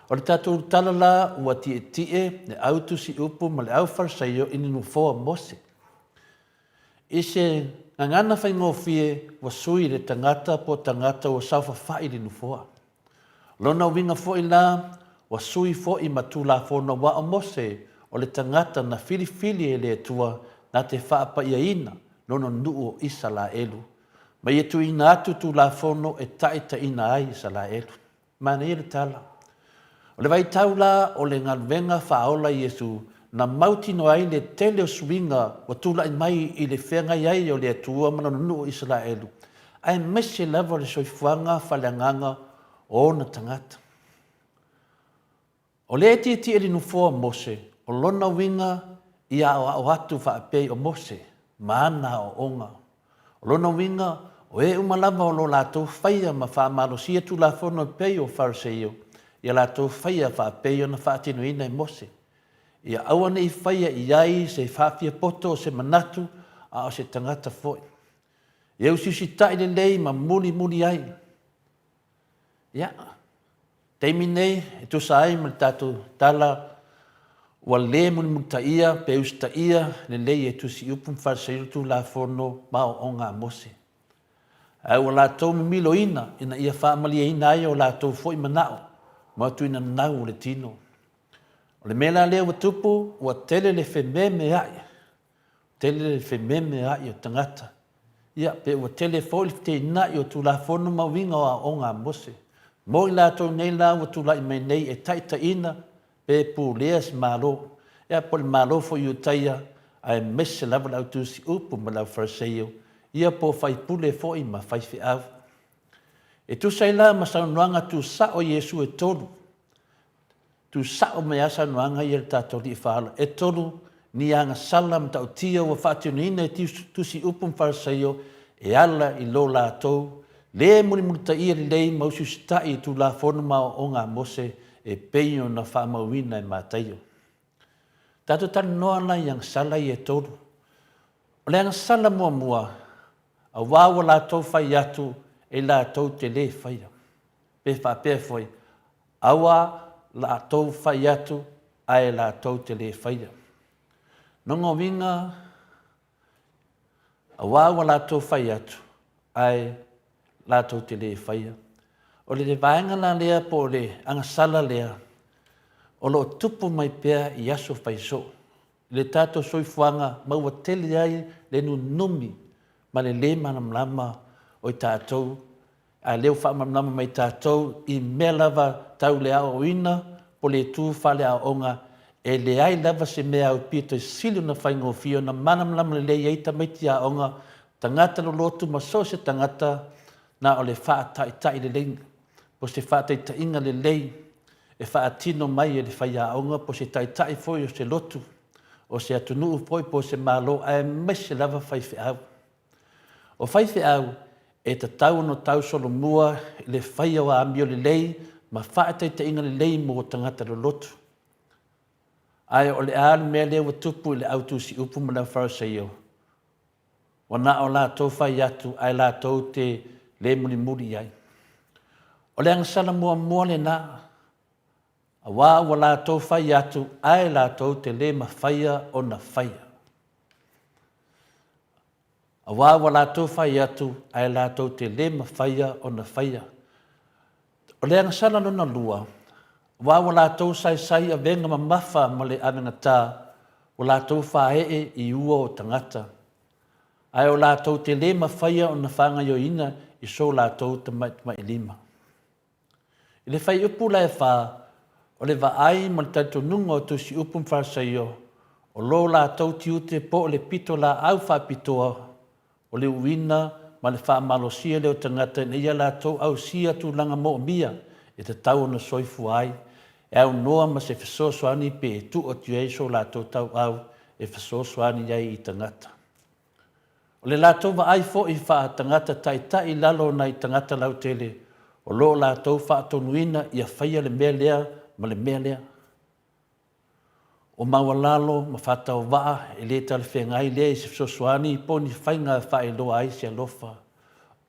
O le tātou talala ua tie le autusi upu ma le au wharasaio i ninu whoa mose. I se ngangana whaingofie wa sui le tangata po tangata o saufa whai le nufoa. Lona winga fo i la wa sui fo i matula fo na wa o mose o le tangata na fili e le tua na te whaapa ia ina lona nuu o isa la elu. Ma ia tu ina atu tu la fono e taita ina ai isa la elu. Mana ia le tala. O le vai taula o le ngalwenga whaola Iesu na mauti no ai le tele o swinga wa tula i mai i le whenga iai o le atua mana nuu o isa la elu. Ai mese lava le soifuanga whaleanganga o na tangata. O le eti e li nufoa Mose, o lona winga i o atu whaapei o Mose, maana o onga. O lona winga o e umalava o lo lātou whaia ma whaamaro sia tu la whono pei o Phariseio, ia lātou whaia whaapei o na whaatino ina i Mose. Ia awane i whaia i ai se whaafia poto o se manatu a o se tangata foi. Ia usiusi tai le lei ma muli ai. Ia, teimi nei, e tu saai ma tātou tala ua le muli taia, pe usta ia, le lei e tu si upum Phariseio tu la fono mao o ngā Mose. Au o lātou milo ina ia whaamalia ina ai o lātou foi manao, ma tu ina nau le tino. O le mela lea wa tupu, ua tele le whememe ai. Tele le whememe ai o tangata. Ia, pe ua tele foi te ina i o tu la fono mawinga o ngā Mose. Mo i lātou nei la ua tu lai mai nei e taita ina pe pu lea si malo. Ea po le malo fo i o taia a e mese lava lau tu si upu ma lau Phariseio. Ia po fai pule fo i ma fai fi au. E tu sai la ma saunuanga tu sa o Yesu e tolu. Tu sa o mea saunuanga i el tātou li whaala. E tolu ni anga salam tau tia wa whaatinu ina e tu si upu ma Phariseio e ala i lo lātou. Le muli ta ia lei mausu stai tu la fono mau o ngā Mose e peio na whaamauina e mātaio. Tātou tanu noa lai yang sala i e tolu. O le anga sala mua, a wawa lātou whai atu e lātou te le whaia. Pe whapea foi, awa lātou whai atu a e lātou te le whaia. Nongo winga, a wawa lātou whai atu a e lātou te le whaia. O le vaenga la lea po le angasala lea. O lo tupu mai pea i aso whaiso. Le tātou soifuanga maua tele ai le numi ma le manamlama o i tātou. A leo whaamamlama mai tātou i mea lava tau le ao ina po le tū whale a onga e le ai lava se mea au pito i silu na whaingo fio na manamlama le lei eita maiti a onga tangata lo lotu ma so se tangata na o le whaatai le lenga. Po se whaatai inga le lei, e whaatino mai e le whaia aonga, po se tai foi o se lotu, o se atunuu foi po se malo, a e mese lava whaiwhi au. O whaiwhi au, e ta tau no tau solo mua, le whaia wa amio le lei, ma whaatai inga le lei mo tangata le lotu. Ai o le aale mea lea wa tupu le autu si upu ma lau Phariseio. Wana o la tau whai atu, ai la tau te le muri ai. O le angasala mua le na, a wā wa lātou whai atu, ai lātou te le mawhaia o na whaia. A wā wa lātou whai atu, ai lātou te le mawhaia o na whaia. O le angasala nona lua, Wa o lātou sai a venga mamafa ma le anangata, o lātou whaee I ua o tangata. Ai o lātou te le mawhaia o na whanga yo ina I so lātou te mai lima. I le whai upu lai wha, o le vaai ma le tato nunga o tusi upu mwharasaio, o lo lātou tiute po o le pito la au whapitoa, o le uina ma le wha malosia leo tangata na ia lātou au sia tu langa mo mia e te tau na soifu ai, e au noa ma se whesoswani pe e tu o tuei so lātou tau au e whesoswani ai I tangata. O le lātou vaai fo I wha tangata tai lalo na I tangata lau tele, o lo lātou wha tonuina I a whaia le mea lea ma le mea lea. O mawalalo ma whatau waa e le tala whengai lea I se whesoswani I poni whainga whae loa ai se alofa.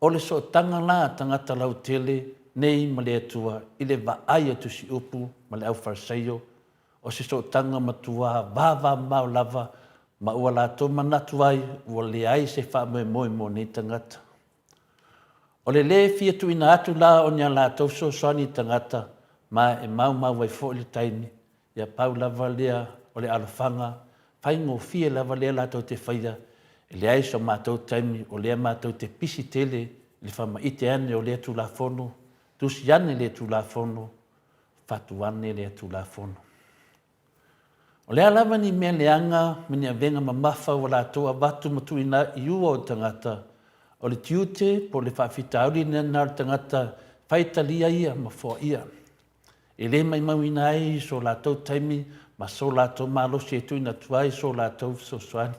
O le so tanga la tangata lau tele nei ma le atua I le vaai atu si upu ma le au wharasaio. O se so tanga matua vava mau lava ma ua lātou manatu ai ua le ai se wha moe mo nei tangata. O le fia tu ina atu la o nia lātou so soani tangata ma e mau wai fo le taimi ia pau lava lea o le alafanga whaingo fia lava lea lātou te whaia e le ai so mātou taimi o lea mātou te pisi tele le whama ite ane o lea tu la fono tusi ane lea tu la fono fatu ane lea tu la fono. O lea lava ni mea leanga mini a venga mamafa o lātou a watu matu ina I ua o tangata o le tiute po le whaafitauri nena o tangata whaitalia ia ma fo ia. E le mai mawina ai so lātou taimi ma so lātou malosi e tuina tuai so lātou so soani.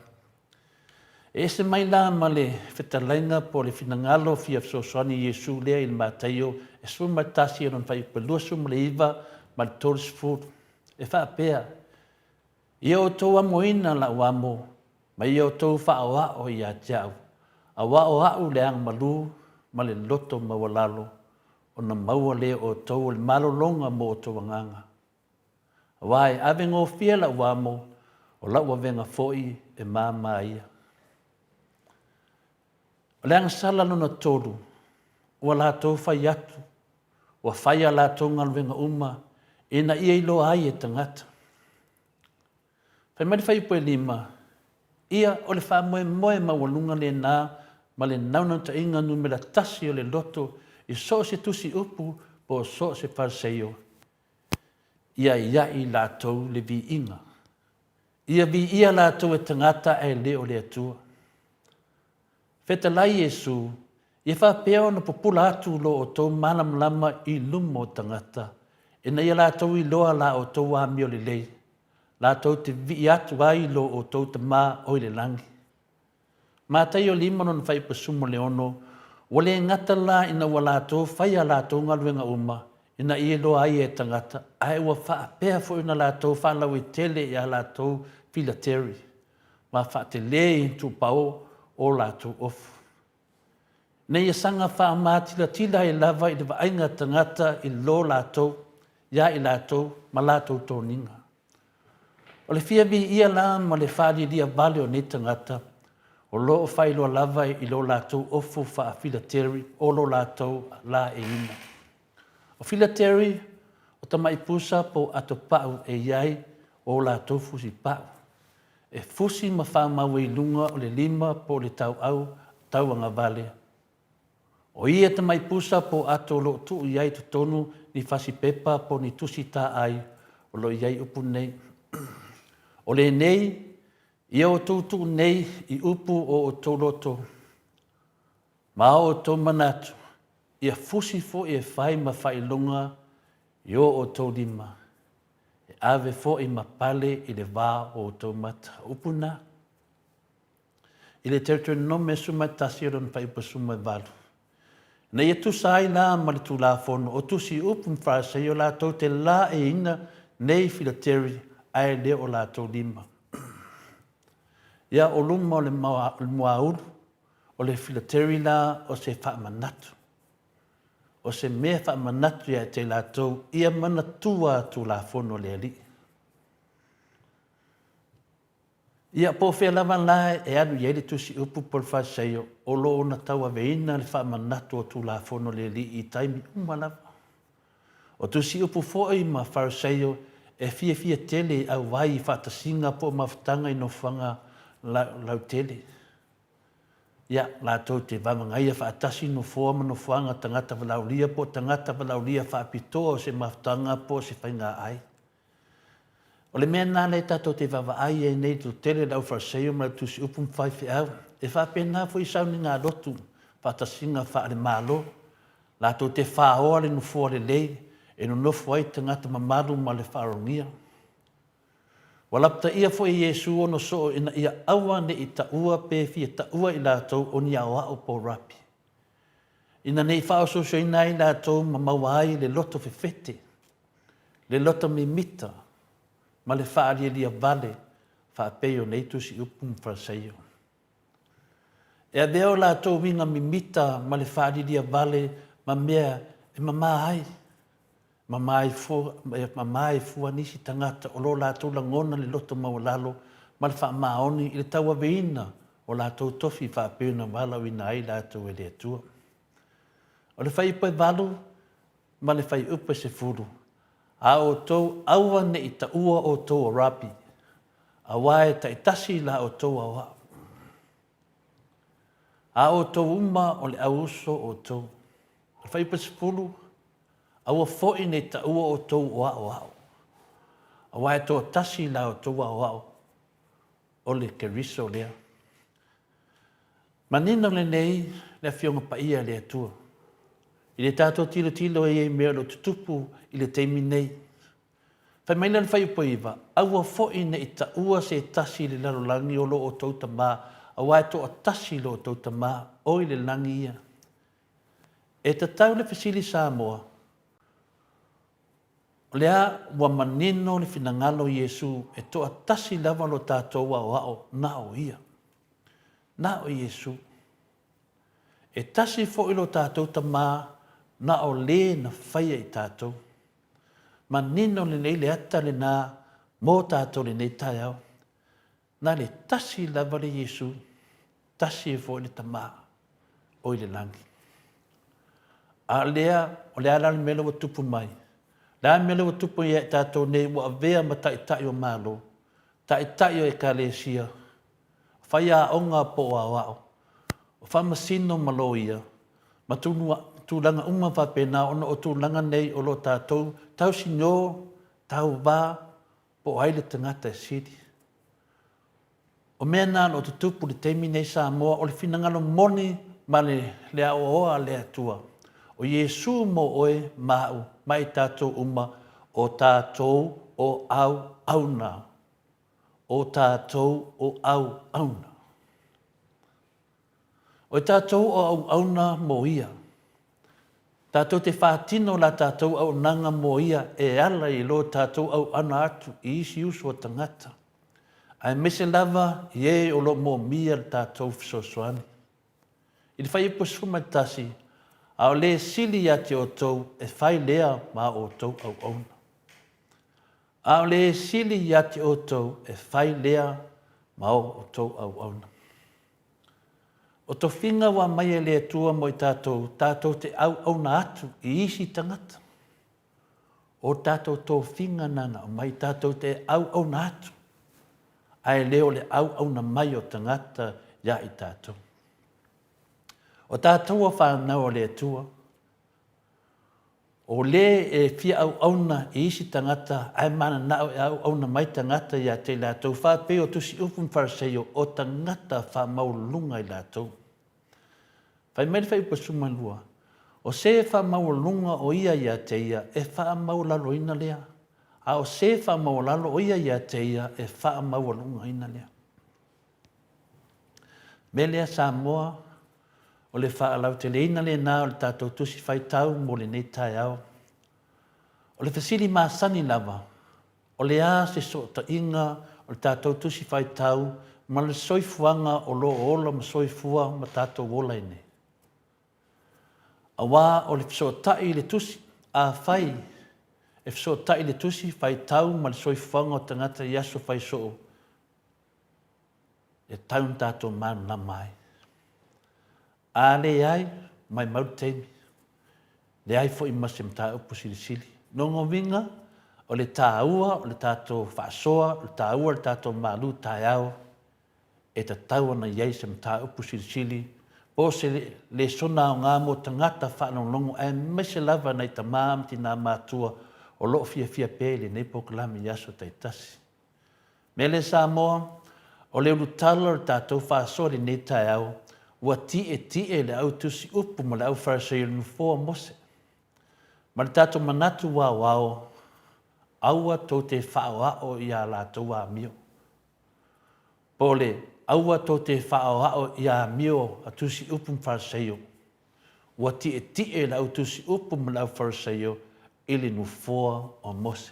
E se mai la ma le whetalainga po le finangalo fia so soani Iesu lea I le mātaio e suma tasi e non whai pelua suma le iwa ma le tourist food. E whaapea. Ia o tau amoina la uamo, ma ia o tau wha o ia tiau. A wa o au le ang malu, ma le loto mawalalo, o na maua le o tau le malolonga mo o tau anganga. A wai ave ngō fia la uamo, o la ua venga foi e māma ia. O le ang sala no na tolu, ua la tau whai atu, ua whai a la tau ngal venga uma, e na ia ilo ai e tangata. Whai mari whai poe lima, ia o le wha moe mawalunga le nā, ma le nauna ta inga numera tasi o le loto, I so se tusi upu, po so se parseio. Ia I lātou le vi inga. Ia vi ia lātou e tangata e le o le atua. Whetalai Iesu, ia wha pēo na popula atu lo o tau malam lama I lumo tangata, e na ia lātou I loa la o tau wāmi o le lei. Lātou te vi atu ai lo o tau te mā o le langi. Mā tai o lima non whai pasumo le ono, wale ngata la ina wa lātou whai a lātou ngaluenga uma, ina I lo ai e tangata, ai ua wha pēa fo ina lātou whalau I tele I a lātou filateri. Ma wha te le I tu pao o lātou ofu. Nei e sanga wha mātila tila I lava I le vainga tangata I lo lātou, ia I lātou, ma lātou tōninga. O le fia vi ia la ma le whaari lia vale o nei tangata, o lo o whailo lava I lo lātou ofu wha filateri, o lo lātou la e ina. O filateri, o tamai pusa po ato pau e iai o lātou fusi pau. E fusi ma wha maui lunga o le lima po le tau au, tau anga vale. O ia tamai pusa po ato lo tu iai tutonu ni fasi pepa po ni tusi ta ai, o lo iai upu nei. O le nei, ia o tūtu nei I upu o tō loto. Ma o tō manatu, ia fusi fo e whai ma whai lunga I o tō lima. E ave fo I ma pale I le wā o tō mata. Upu nā. I le territory no me suma tasiron whai pa suma walu. Na ia tu sai la ma le tu la fono, o tu si upu mwhasa I o la tō te la e ina nei filateri ai le o la tō lima. Ia o luma o le muauru, o le filateri la o se wha manatu. O se mea wha manatu ia te la tō, ia mana tua tu la fono le ali. Ia po whea lava la e anu iere tu si upu por whaseio, o lo o na taua veina le wha manatu o tu la fono le ali I taimi umalava. O tusi upu fo'i ma Farisaio e fia tele au vai i whatasinga po mawhatanga i no whanga lau tele. Ia, lātou te wamangai a whaatasi no fōa ma no whanga tangata walaulia po tangata walaulia whaapitoa o se mawhatanga po se whainga ai. O le mea nāle tātou te wawai e nei tu tele lau Farisaio ma tusi upu mwhai au. E whapena fo i sauni ngā rotu whaatasinga whaare mālo. Lātou te whaoa le no fōa le lei e no nofu ai tangata mamaru ma le wharongia. Walapta ia fo i Yesu ono so ina ia awa ne i taua pe fia taua i lātou o ni awa o po rapi. Ina nei whao so i nai lātou ma mawai le loto fefete, le loto me mita, ma le whaaria lia vale, whaapeo nei tusi upum Farisaio. E a beo lātou winga me mita ma le whaaria lia vale, ma mea e mamai. Mamai fua nisi tangata o lo lātou langona le loto mawalalo ma le wha maoni i le taua veina o lātou tofi whaapena wala wina ai lātou e le atua. O le whai upai walu ma le whai upai se furu. A o tau aua ne i taua o tau o rapi. A wae ta itasi la o tau awa. A o tau uma o le auso o tau. Le whai upai se furu. Aua fo'i nei taua o tau o ao. A wae tō tasi la o tau o ao. O le keriso lea. Manino le nei, le fionga pa ia le atua. I le tātou tilo e mea lo tutupu i le teimi nei. Whai maila le whai upo iwa, aua fo'i nei taua se tasi le lalo langi o lo o tau tamā. A wae tō tasi lo o tau tamā, o i le langi ia. E tatau le fesili Samoa, o lea ua manino le finangalo Yesu e toa tasi lava lo tātou ao na o ia. Na o Yesu. E tasi fo ilo tātou tamā na o le na whaia i tātou. Manino le nei le ata le nā mō tātou le nei tai au. Na le tasi lava le Yesu, tasi e fo ile tamā o ile langi. A lea, o lea lani mele wa tupu mai. La mele o tupu ia tātou nei wa vea ma tai o malo. Tai o e kalesia. Whai a onga po a wao. O whamasino malo ia. Ma tūlanga uma whapena ono o tūlanga nei o lo tātou. Tau sinyo, tau wā, po aile tangata e siri. O mea nāna o tutupu le teimi nei Samoa o le finangalo moni ma le a oa le atua. O Yesu mo oe mau. Mai tātou uma o tātou o au auna. O tātou o au auna. O tātou o au auna mo ia. Tātou te whātino la tātou au nanga mo ia e ala i lo tātou au ana atu i isi uso o tangata. Ai mese lava i e o lo mo mia tātou fisosoani. I le whai ipo suma tasi, a o le sili ati o tau e whai lea ma o tau au auna. A o le sili ati o tau e whai lea ma o tau au auna. O to whinga wa mai e lea tua mo i tātou te au auna atu i isi tangata. O tātou tō whinga nana o mai tātou te au auna atu. Ai leo le au auna mai o tangata ia i tātou. O tātou a whanau o lea tua. O le e fia au auna i isi tangata, ai mana nao e au auna mai tangata ia te lātou. Whapeo tusi upun Farisaio o tangata wha maulunga i lātou. Whai mai whai upasuma lua. O se wha maulunga o ia te ia e wha maulalo ina lea. A o se wha maulalo o ia te ia e wha maulunga ina lea. Me lea Samoa, o le whaalau te leina le nā o le tātou tusi whai tau mo le nei tai au. O le whasili māsani lava, o le a se so ta inga o le tātou tusi whai tau, ma le soifuanga o lo ola ma soifua ma tātou wola ine. A wā o le so tai le tusi a whai, e so tai le tusi whai tau ma le soifuanga o tangata i aso whai so e taun tātou manu na mai. A le ai, mai mauteimi. Le ai fo i masi mta upu sili sili. nongovinga, o le tāua, o le tātou whaasoa, o le tāua, o le tātou malu tāiao, e ta tau ana iei se mta upu silisili, po se le sona o ngā mo tangata whanongongo e mese lava nei ta maamti nā mātua o loo fia pēle nei pokalami yaso taitasi. Me le Samoa, o le ulutala o tātou whaasoa le nei tāiao, ua tie le au tusi upu ma le au whaasai le nufoa mose. Ma le tātou manatu wao, aua tō te whaoao i a lātou a mio. Po le aua tō te whaoao i a mio a tusi upu mwharaseio. Ua tie le au tusi upu ma le au wharaseio i le nufoa o mose.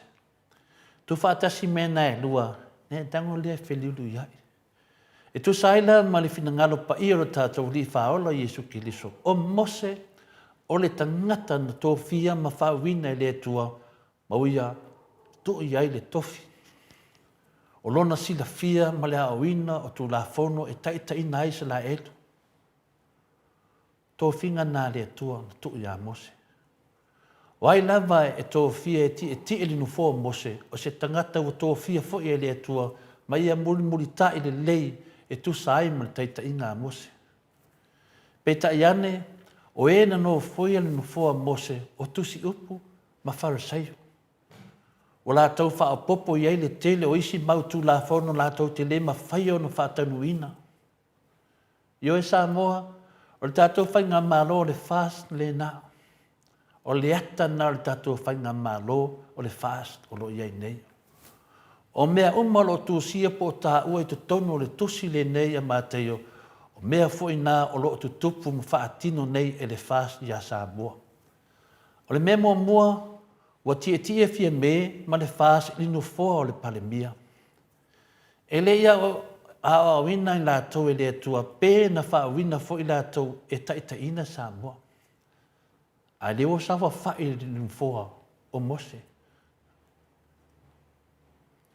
Tu whaatasi mena e lua, ne tango lea wheliulu iai. E tu saila ma le finangalo pa i ro tātou li whaola Jesu Kiliso. O mose, o le tangata na tō fia ma whawina i le tua, ma uia tu iai le tofi. O lona sila fia ma le awina o tu la fono e taita ina aisa la etu. Tō finga nā le tua na tu ia mose. Wai lava e tō fia e ti elinu fō mose, o se tangata o tō fia fo e le tua, ma ia muri ta i le lei e tu sai ma le taita ina mose. Peta iane, o e na no foi elinu fō mose, o tusi upu ma wharaseio. O la tau wha popo i eile tele o isi mautu la fono la tau te le ma whai ono wha tanuina. Io e Samoa, o le tātou whai ngā mālo o le fast le nā. O le ata nā le tātou whai ngā mālo o le fast o lo iei nei. O mea umalo o tūsia po tā ua i tu tono o le tusi le nei a māteio. O mea fo i nā o lo o tu tupu ma wha atino nei e le fast i a Samoa. O le mea mua, wa tie fia me ma le fas i no fo o le palemia. E le ia a wina i lātou e le atua pē na wha wina fo i lātou e taita ina Samoa. A le o sawa wha i no fo o mose.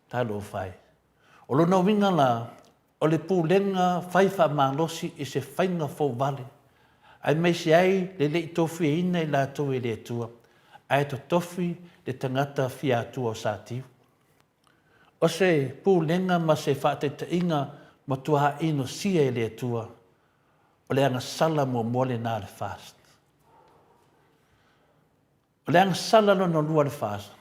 Talo whai. O lo na winga la, o le pūlenga whai wha mālosi i se whainga fo vale. Ai mai se ai le le tofi e ina i lātou e le atua. Ai to tofi le tangata fia atua o sātiu. O se pūlenga ma se whaateta inga ma tuaha ino sia e le atua. O le anga sala mo mole nā le fast. O le anga sala no lua le fast.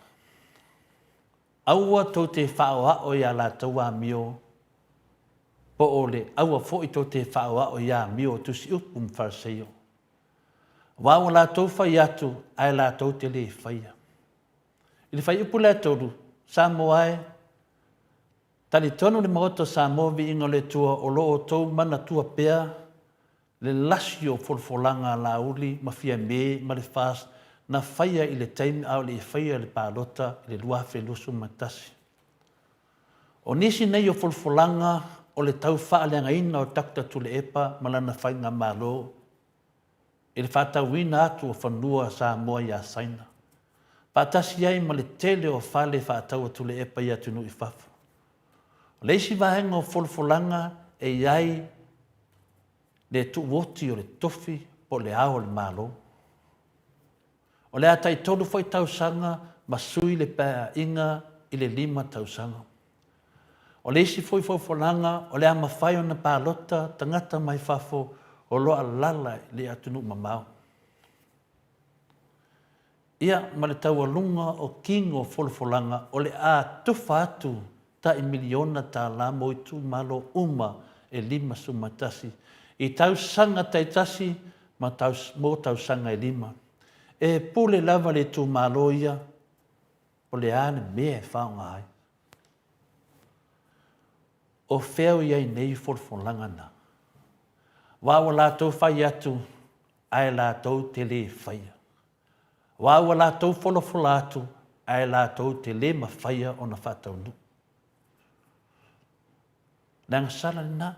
Aua tau te whaoa o ia la taua mio. Po o le aua fo i tau te whaoa o ia mio tusi upum wharaseio. Wāwa la tau whai atu, ai la tau te le whaia. I le whai upu la tolu, Samoa e, tali tono le maoto Samoa vi ingo le tua o loo tau mana tua pea, le lasi o folfolanga la uli, ma fia me, ma le fast, na whaia i le taimi au le whaia le pālota, i le luafe lusu matasi. O nisi nei o folfolanga, o le tau whaaleanga ina o takta tule epa, malana whainga malo, i le whatauina atu o whanua Samoa i a saina. Patasi ai ma le tele o whale whatau atu le epa i atu nui whafu. O leisi wahenga o folfolanga e iai le tu woti o le tofi po le ao le malo. O le atai tolu foi tausanga ma sui le pēa inga i le 5 tausanga. O leisi foi folfolanga o le ama whai o na pālota tangata mai whafo o loa lala le atunu mamau. Ia ma le taualunga o kingo folfolanga o le a tufa atu ta i miliona ta la moitu malo uma e 5 sumatasi. I tausanga taitasi ma mo tausanga e 5. E pule lava le tu malo ia o le ane mea whaonga ai. O wheo iai nei folfolanga na. Wawa lātou whai atu, ai lātou te le whaia. Wawa lātou wholofola atu, ai lātou te le ma whaia o na whatau nu. Nanga sala na,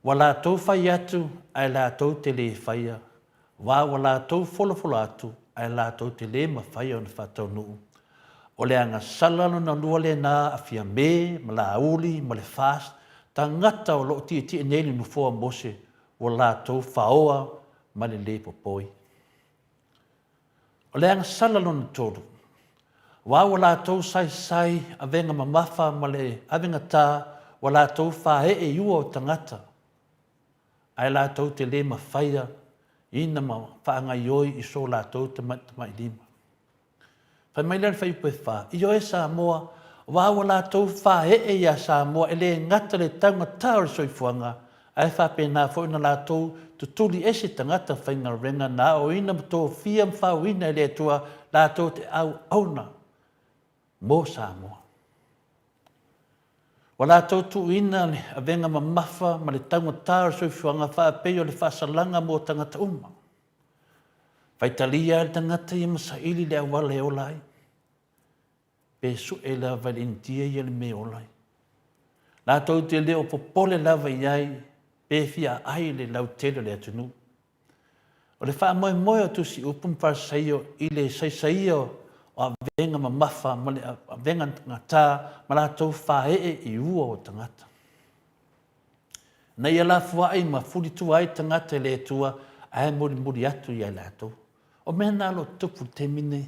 wa lātou whai atu, ai lātou te le whaia. Wawa lātou wholofola atu, ai lātou te le ma whaia o na whatau nu. O le anga sala na lua le nā a fia me, ma la auli, ma le fast, ta ngata o lo ti neli nu fua mose, o lātou whaoa ma le le popoi. O le anga salalona tolu, Wā wa lātou sai a venga mamafa ma le avenga tā wa lātou whahe e iua o tangata. Ai lātou te le mawhaia ina ma whaangai oi i so lātou te mai lima. Whai mai lera whai upe wha. I o e Samoa, wā wa lātou whahe e ia Samoa e le ngata le taunga tāore soifuanga ai whapena fo ina lātou tutuli ese tangata whainga renga nā o ina mato fia mwhauina e le tua lātou te au auna. Mō Samoa. Wa lātou tu ina a venga mamafa ma le taunga tāre soifuanga whaapeo le whaasalanga mō tangata uma. Waitalia le tangata i masaili le awale o lai. Pe su e la valentia i le me o lai. Lātou te leo popole lava iai pe fia ai le lautele le atunu. O le wha moe moe o tusi upum whaasaio i le saisaio o a venga mamafa, a venga ngata, ma lātou whae i ua o tangata. Nei ala fuai ma fulitu ai tangata le tua, ai muri atu i ai lātou. O mea nalo tupu te mine.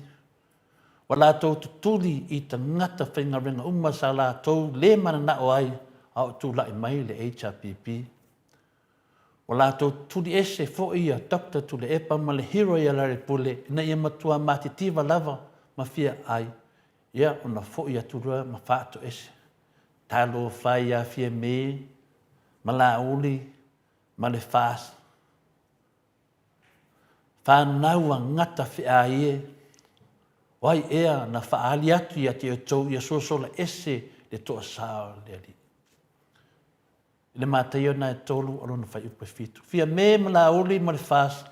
Wa lātou tutuli i tangata whainga renga uma sa lātou le mana na o ai, au tūlai mai le HRPP. Wa lātou tuli ese fo ia dokta tule epa ma le hero ia lare pule, na ia matua matitiva lava, ma fia ai, ia ona fo ia turua ma whaato ese. Talo whai ia fia me, ma la uli, ma le whaas. Whanaua ngata whia ie, wai ea na whaali atu ia te o tau ia sosola ese le toa sao le ali. Le mātaio na e tolu alona whai upe fitu. Fia me ma la uli ma le whaas,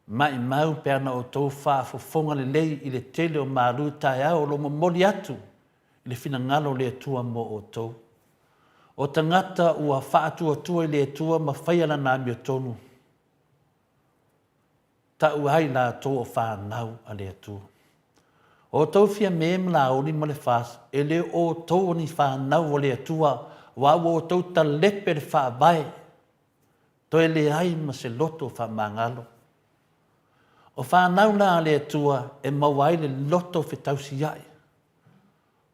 mai mau pe ana o tau whaafofonga le lei i le tele o maru tae au lo moli atu i le fina ngalo le atua mo o tau. O tangata ua whaatua tua i le atua ma whaiala nami o tonu. Ta uai la tau o whanau a le atua. O tau fia me la uli ma le whaas, e le o tau ni whanau o le atua, wa o tau ta lepe le whaavai. To e le ai ma se loto whamangalo. O whanau la le atua e mawai le loto whetausi ai.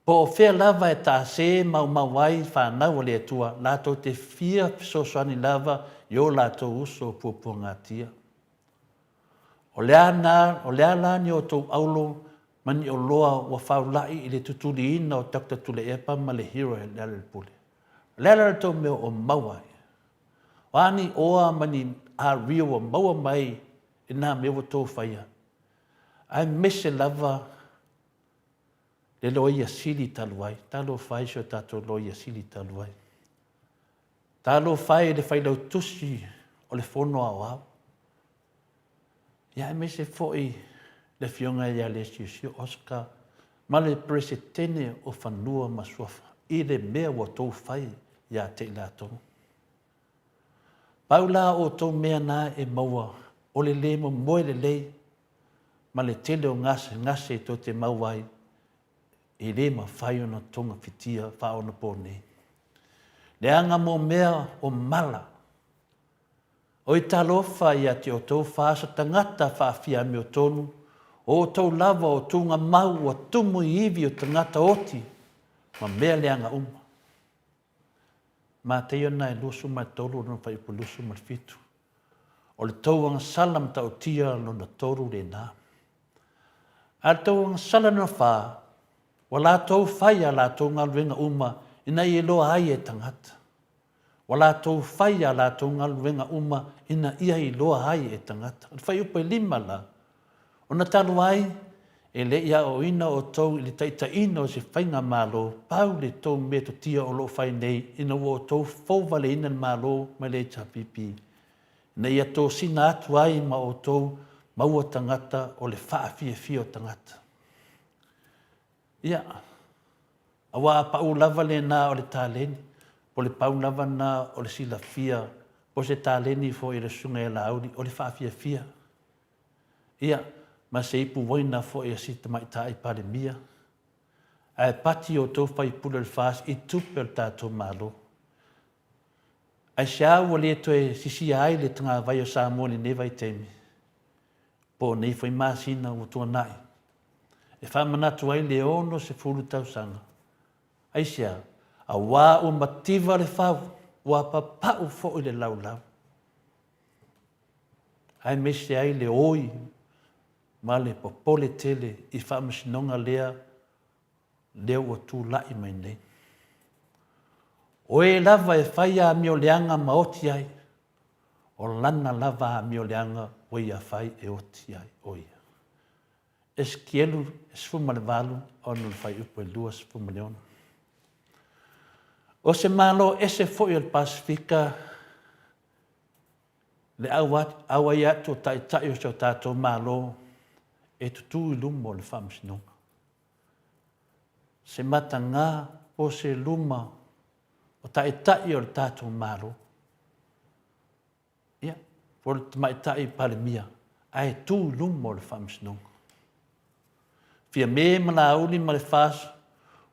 Po o whea lava e tā se mawai whanau le atua, lato te fia sosoani lava yo lato uso pupua ngatia. O lea lani o tau aulo mani o loa wa whaulai i le tutuli ina o takta tule epa ma le hero e lea le pule. Lea le tau meo o mawai. Wani oa mani a rio o maua mai e nā mea tō whaia. Ai mese lava le loia sili taluai. Talo whai so tato loia sili taluai. Talo whai le whai lau tusi o le whono au au. Ia mese foi le fionga ia le siusio Oscar ma le presetene o whanua masuafa. I le mea wa tō whai ia te latonga. Paula o tō mea nā e maua o le le mo moe le lei, ma le tele o ngase tō te mauai, e le ma whai ona tonga whitia wha ona pōnei. Le anga mo mea o mala, o i talofa ia te o tō whaasa tangata whaafia me o tonu, o tō lava o tūnga mau o tumu i iwi o tangata oti, ma mea le anga uma. Ma te iona e lusu mai tolu no whai upo lusu mai fitu. O le tauanga salam tau tia no na toru le nā. A le tauanga salam no wha, wa la tau whai a la tau ngaluenga uma ina i loa ai e tangata. Wa la tau whai a la tau ngaluenga uma ina ia i loa ai e tangata. Whai upo lima la. O na talu ai, e le ia o ina o tau i le taita ina o se whainga malo, pau le tau me to tia o lo whai nei, ina o tau fōwale ina malo mai le chapipi. Na ia tō sina atu ai ma o tau maua tangata o le whaafia o tangata. Ia, awa pau lava le nā o le tāleni, po le pau lava nā o le sila fia, po se tāleni fo i le sunga e la auri, o le whaafia. Ia, ma se ipu waina fo e sita mai tā i pare mia. Ai pati o tō whai pula le whaas i tupe o tātou malo. Ai se au le to e sisi ai le tanga vai o Samoa ni newa i teimi. Po nei whai māsina o tua nai. e whamanatu ai le ono se fulu tausanga. Aisia, a wā o mativa le whau, wā papau fo i le laulau. Ai mese ai le oi, ma le popole tele i whamasinonga lea, leo o tū lai mai nei. O e lava e whaia a mio leanga ma oti ai, o lana lava a mio leanga o ia whai e oti ai o ia. Eskielu, esfuma le valu, onu le whai upo e lua sfuma le ono. O se malo ese foi o Pasifika, le awa ia to tai o seu tato malo, e tutu i lumo le whamsinonga. Se matanga o se luma o tai o le tato malo. Ia, o le tai palemia, ai tu lumo le whamsinonga. Fia me mana uli ma le whaso,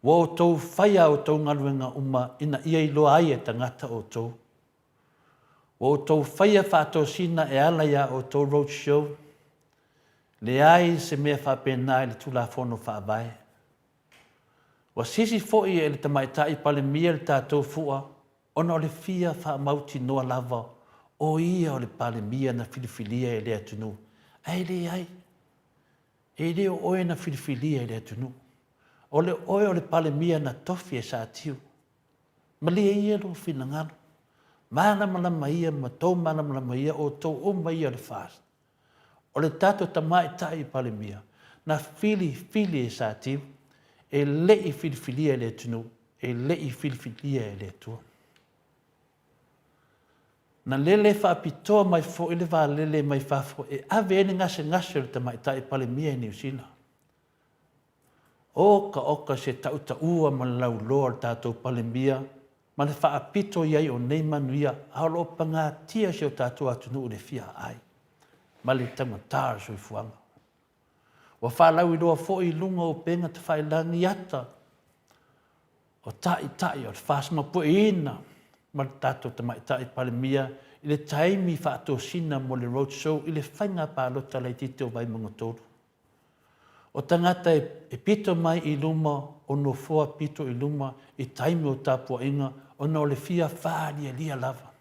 wa o tau whaia o tau ngaruenga uma ina ia i loa ai e tangata o tau. Wa o tau whaia whātou sina e ala ia o tau roadshow, le ai se mea whapena i le tula whono whaavai. Wa sisi foi e le tamaitai pale mia le tātou fua, ona o le fia whaamauti noa lava, o ia o le pale mia na filifilia e lea tunu. Ai le ai, e leo oe na filifilia e lea tunu. O le oe o le pale mia na tofi e sa tiu. Ma lia ia lo fina ngalo. Mana malama ia, ma tau mana malama ia, o tau uma ia le fast. O le tato tamai tai pale mia. Na fili e sa tiu. E lei filifilia e le tunu. E lei filifilia e le tua. Na lele whaapitoa mai fo ile wā lele mai whafo. E ave ene ngase le tamai tai pale mia e New Zealand. Oka se tauta ua ma lau loa le tātou palemia, ma le whaapito iai o nei manuia, halo panga tia se o tātou atunu o le fia ai, ma le tangatāra soi fuanga. Wa whalau i roa fo i lunga o penga te whailangi ata, o tai o le whasma po ina, ma le tātou tamaitai palemia, i le taimi whaatou sina mo le roadshow, i le whainga pālota lei tite o vai mangatoru. O tangata e pito mai i luma, o no foa pito i luma, i taimi o tāpua inga, o no le fia whaari e lia lava.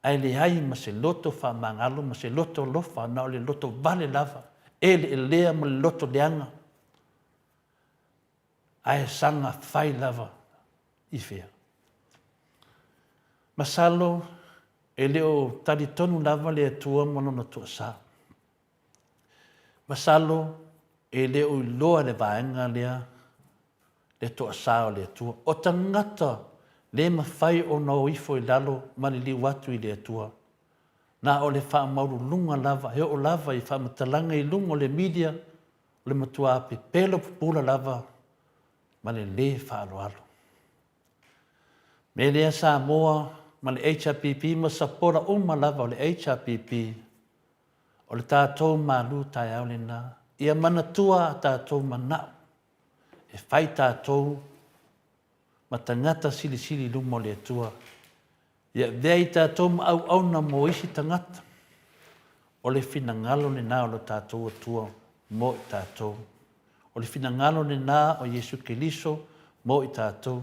Ai le ai ma se loto wha mangalo, ma se loto lofa, na o le loto vale lava, e le lea ma le loto leanga. Ai sanga whai lava i fea. Masalo, e leo tari tonu lava le atua mono tua sa. Masalo, e leo i loa le vaenga lea, le toa sao le atua. O tangata, le mawhai o na oifo i lalo, ma le liu atu i le atua. Na o le wha mauru lunga lava, he o lava i wha matalanga i lunga o le media, o le matua ape pelo pupula lava, ma le wha alo alo. Me lea Samoa, ma le HRPP, ma sapora uma lava o le HRPP, o le tātou malu tai au le nā. Ia manatua tātou manau. E whai tātou ma tangata sili lumo le atua. Ia vei tātou ma au na mo isi tangata. O le fina ngalo le nā o le tātou atua mo i tātou. O le fina ngalo le nā o Jesu Keliso mo i tātou.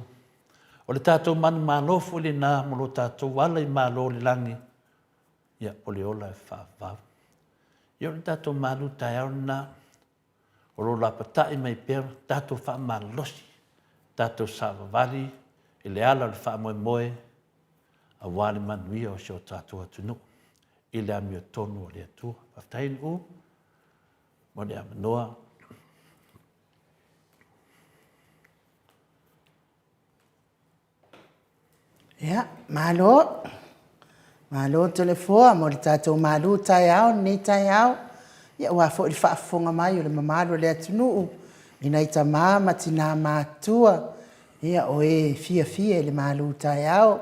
O le tātou manu malofu le nā mo lo tātou wala i malo le langi. Ia o le ola e whaavau. Ia le tātou malu tai au nā. O lo la patai mai pēr, tātou wha malosi. Tātou sāwawari, e le ala le wha moe, a wale manuia o seo tātou atunu. I le ami o tonu o le atua. Paftaini u, mo le amanoa. Ia, malo telefoa, mo le tātou malu tai au, nei tai au. Ia ua fo le whaafonga mai o le mamalo le atunuu. Ina i ta mama tina mātua. Ia o e fia le malu tai au.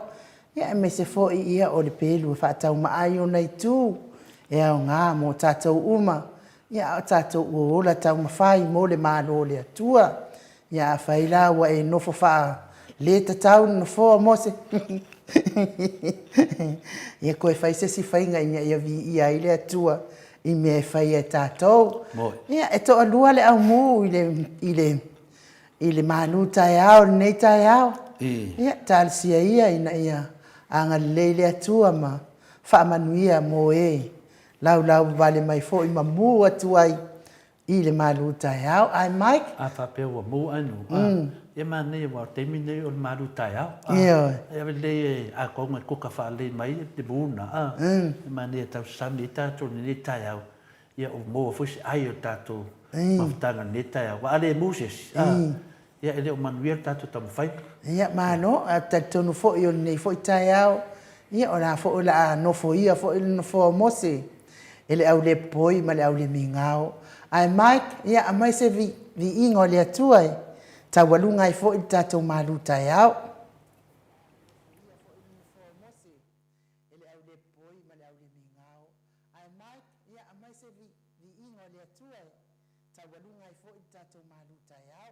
Ia e me se fo i ia o le pelu e whaatau maai o nei tū. Ia o ngā mo tātou uma. Ia o tātou uola tau mawhai mo le malo le atua. Ia a whaila ua e nofo wha le tatau no fo mose. Ia koe whaisesi whainga ia vi ia i le atua. i me fai e tātou. Moi. Ia, e to alua le au mū i le malu tai au, nei tai au. Ia, tālisia ia ina ia anga leile atua ma whaamanuia mo e. Lau vale mai fo i mamu atu ai i le malu tai au. Ai Mike? A whapea ua mu anu. E mane wa te mine o le malu tai au. Ia. E le a konga kuka whaale mai te buna. E mane e tau sani tātou ni tai au. Ia o moa fusi ai o tātou mawhtanga ni tai au. Wa ale Moses. Ia ele o manuia tātou tamu whai. Ia mano, a tatonu fo i o nei fo i tai au. Ia o la fo o la nofo ia fo i nofo mose. Ele au le poi ma le au le mingao. Ai Mike, ia a mai se vi ingo le atuai. Ta walunga i fo i tātou malu tai au. Ele au le poi ma le au le mingao. Ai Mike, ia a mai se vi ingo le atuai. Ta walunga i fo i tātou malu tai au.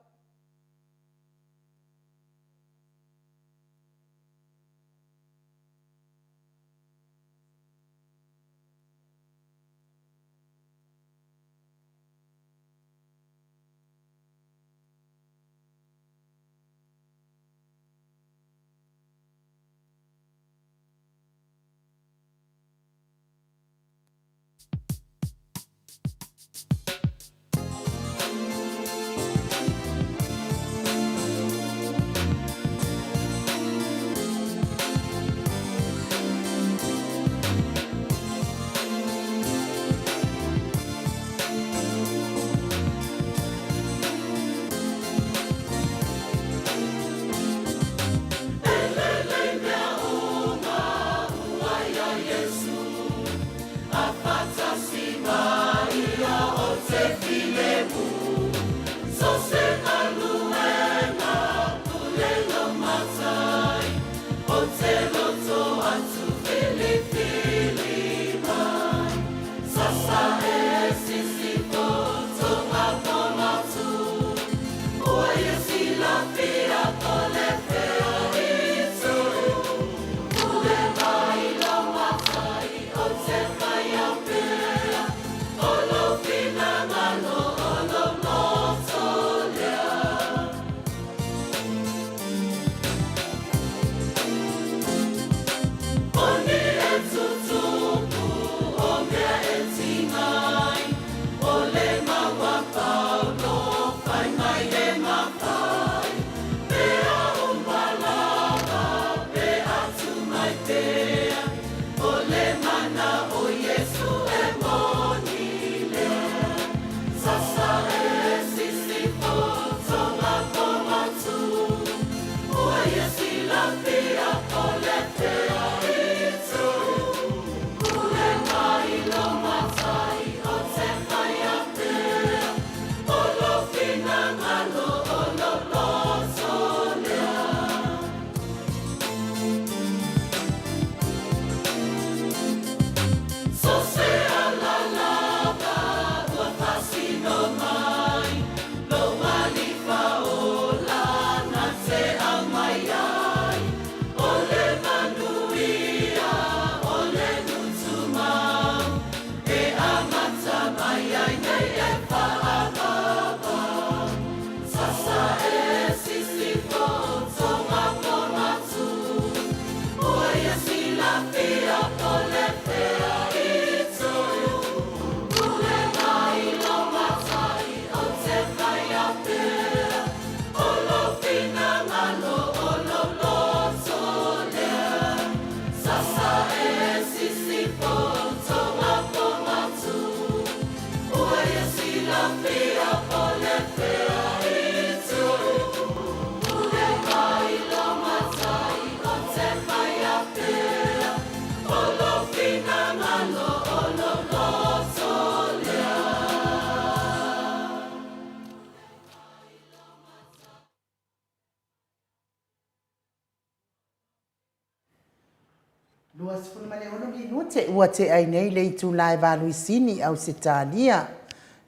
Luas fun male ono minute ua te ai nei le tu live aluisini au setalia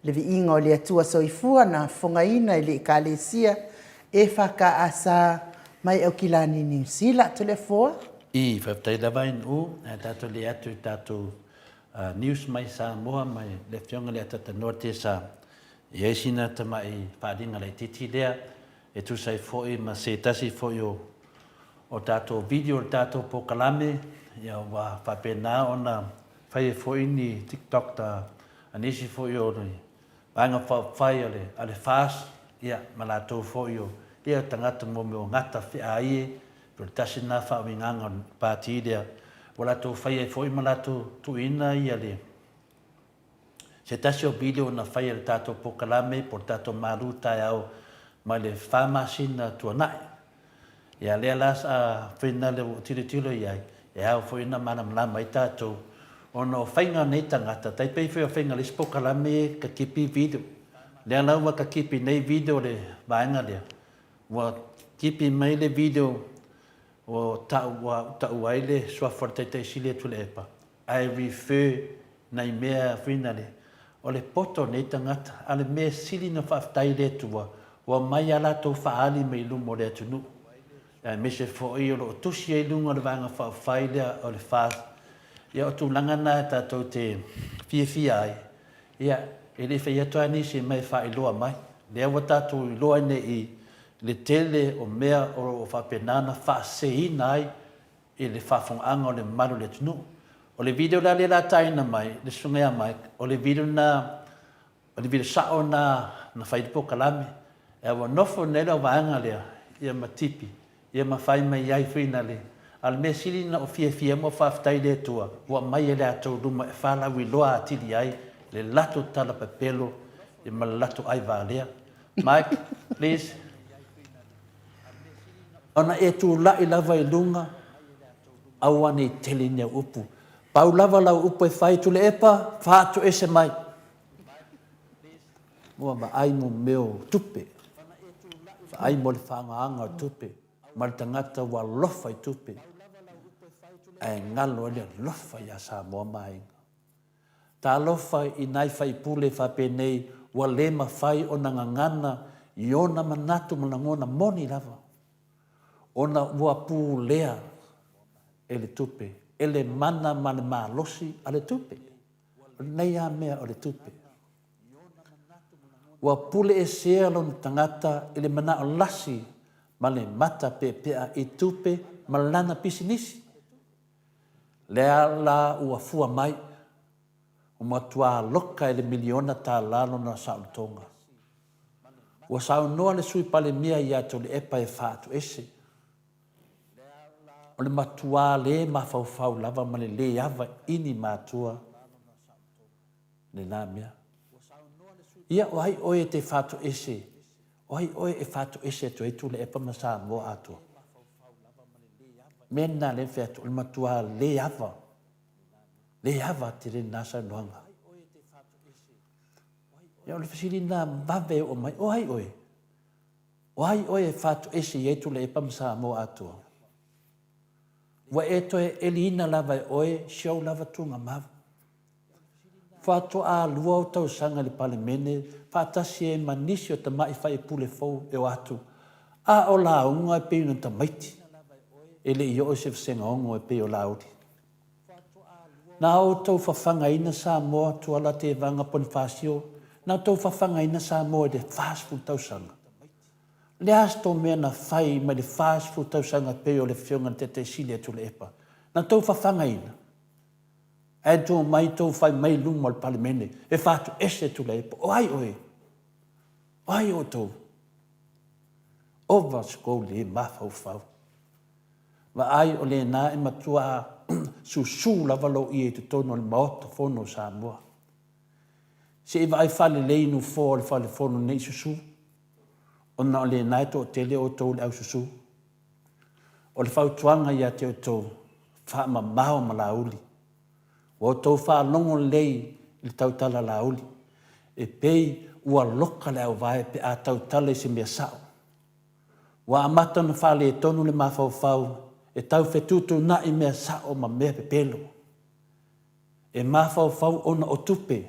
le vi ingo le atua soifua na fongaina le kalesia e faka asa mai au kilani New Zealand telefoa I whaftai la vain u, tato le atu tato news mai Samoa mai le fionga le tatanoa te sa ia sina tamai whaadinga le titi lea e tu sai foi ma se tasi foi o tato video o tato po kalame ia wa whapena ona whai e foi ni TikTok ta anisi foi o ni vanga whai ale fast ia malato foi o ia tangata mo me o ngata whia ie pero tasi na whawinganga pāti lea wala to whai e foi malato tu ina ia le se tasi o video na whai e tato po kalame por tato maru tai au mai le whamasina tuanai. Ia lea las a whina le tilo iai, e au whina mana mla mai tātou. Ono whainga nei tangata, taipei whio whainga le spoka lame ka kipi video. Lea laua ka kipi nei video le vaenga lea. Wa kipi mai le video o tau ai le suafora taitei sile tu le epa. I refer nei mea whina le. O le poto nei tangata, ale mea sili na whaftai le tua. Wa mai ala tau whaali me ilumo le atunu. Me se foi o lo tusi e lunga le vanga whawhai lea o le whaas. Ia o tu langana tātou te fia ai. Ia, e le whai atoa ni se mai wha iloa mai. Lea wa tātou iloa ne i le tele o mea o whapenana wha seina ai i le whawhonganga o le maru le atunu. O le video la le la taina mai, le sungea mai, o le video sao na whaipo kalame. E wa nofo nela waanga lea, ia matipi, ia mawhai mai iai whina le. Al me sili na o fia mo whaftai le tua, wa mai ele atou luma e whala wiloa atili ai, le lato tala pepelo, e ma lato ai vālea. Mike, please. Ona e tu lai lava i lunga, awane i tele nea upu. Pau lava lau upu e whai tu le epa, whātu ese mai. Mua ma ai mo meo tupe. Ai mo le whaangaanga o tupe, ma le tangata wa lofa i tupe. Ai ngalo le lofa ia Samoa mainga. Tā lofa i nai whai pule whapenei, wa lema whai o ngangana, i ona manatu manangona moni lava. Ona ua pū lea e le tupe, e le mana ma le malosi a le tupe. Nei a mea o le tupe. Wa pule e sea lon tangata ele mana o lasi ma le mata pepea i tupe ma lana pisinisi. Lea la ua fua mai o matua loka ele miliona ta lalo na sautonga. Ua saunoa le sui pale mia i ato le epa e whaatu ese. O le matua le mawhauwhau lava ma le ava ini matua le la mea. Ia o ai oe te whātu ese. O ai oe e whātu ese tu eitu le epa masa mo atua. Mena le wheatu le matua le ava. Le ava te re nasa noanga. Ia o le whasiri nā mbawe o mai. O ai oe. O ai oe e whātu ese i eitu le epa masa mo atua. Wa e toe eliina lava e oe siau lava tunga mawa. Whātua a lua o tau sanga le pale mene, whātasi e manisi o ta mai whai pule fau e o atu. A o la unga e peo na ta maiti. E le i o se whasenga ongo e peo la uri. Nā o tau whawhanga ina Samoa tuala te vanga pon whāsio, nā tau whawhanga ina Samoa de fast food tau sanga. Le asto mea na whai mai le fast food tau sanga peo le whionga te te sile tu le epa. Nā tau whawhanga ina. E tō mai tō whai mai lunga al palimene, e whātu ese tu le epa. O ai oe, o ai o tō. Ova skole e mawhau whau. Wa ai o le nā e matua su lava lo i e te tono le maota whono Samoa. Se e vai whale leinu fō le whale whono nei susu, o na o le nā e tō tele o tō le au susu. O le whautuanga i a te o tō, wha maho ma la uli. O tau whālongo lei i tautala lauli. E pei ua loka le au vai pe a tautala i se mea sao. Wa amata na whāle e tonu le mawhauwhau e tau whetutu na i mea sao ma mea pepelo. E mawhauwhau ona o tupe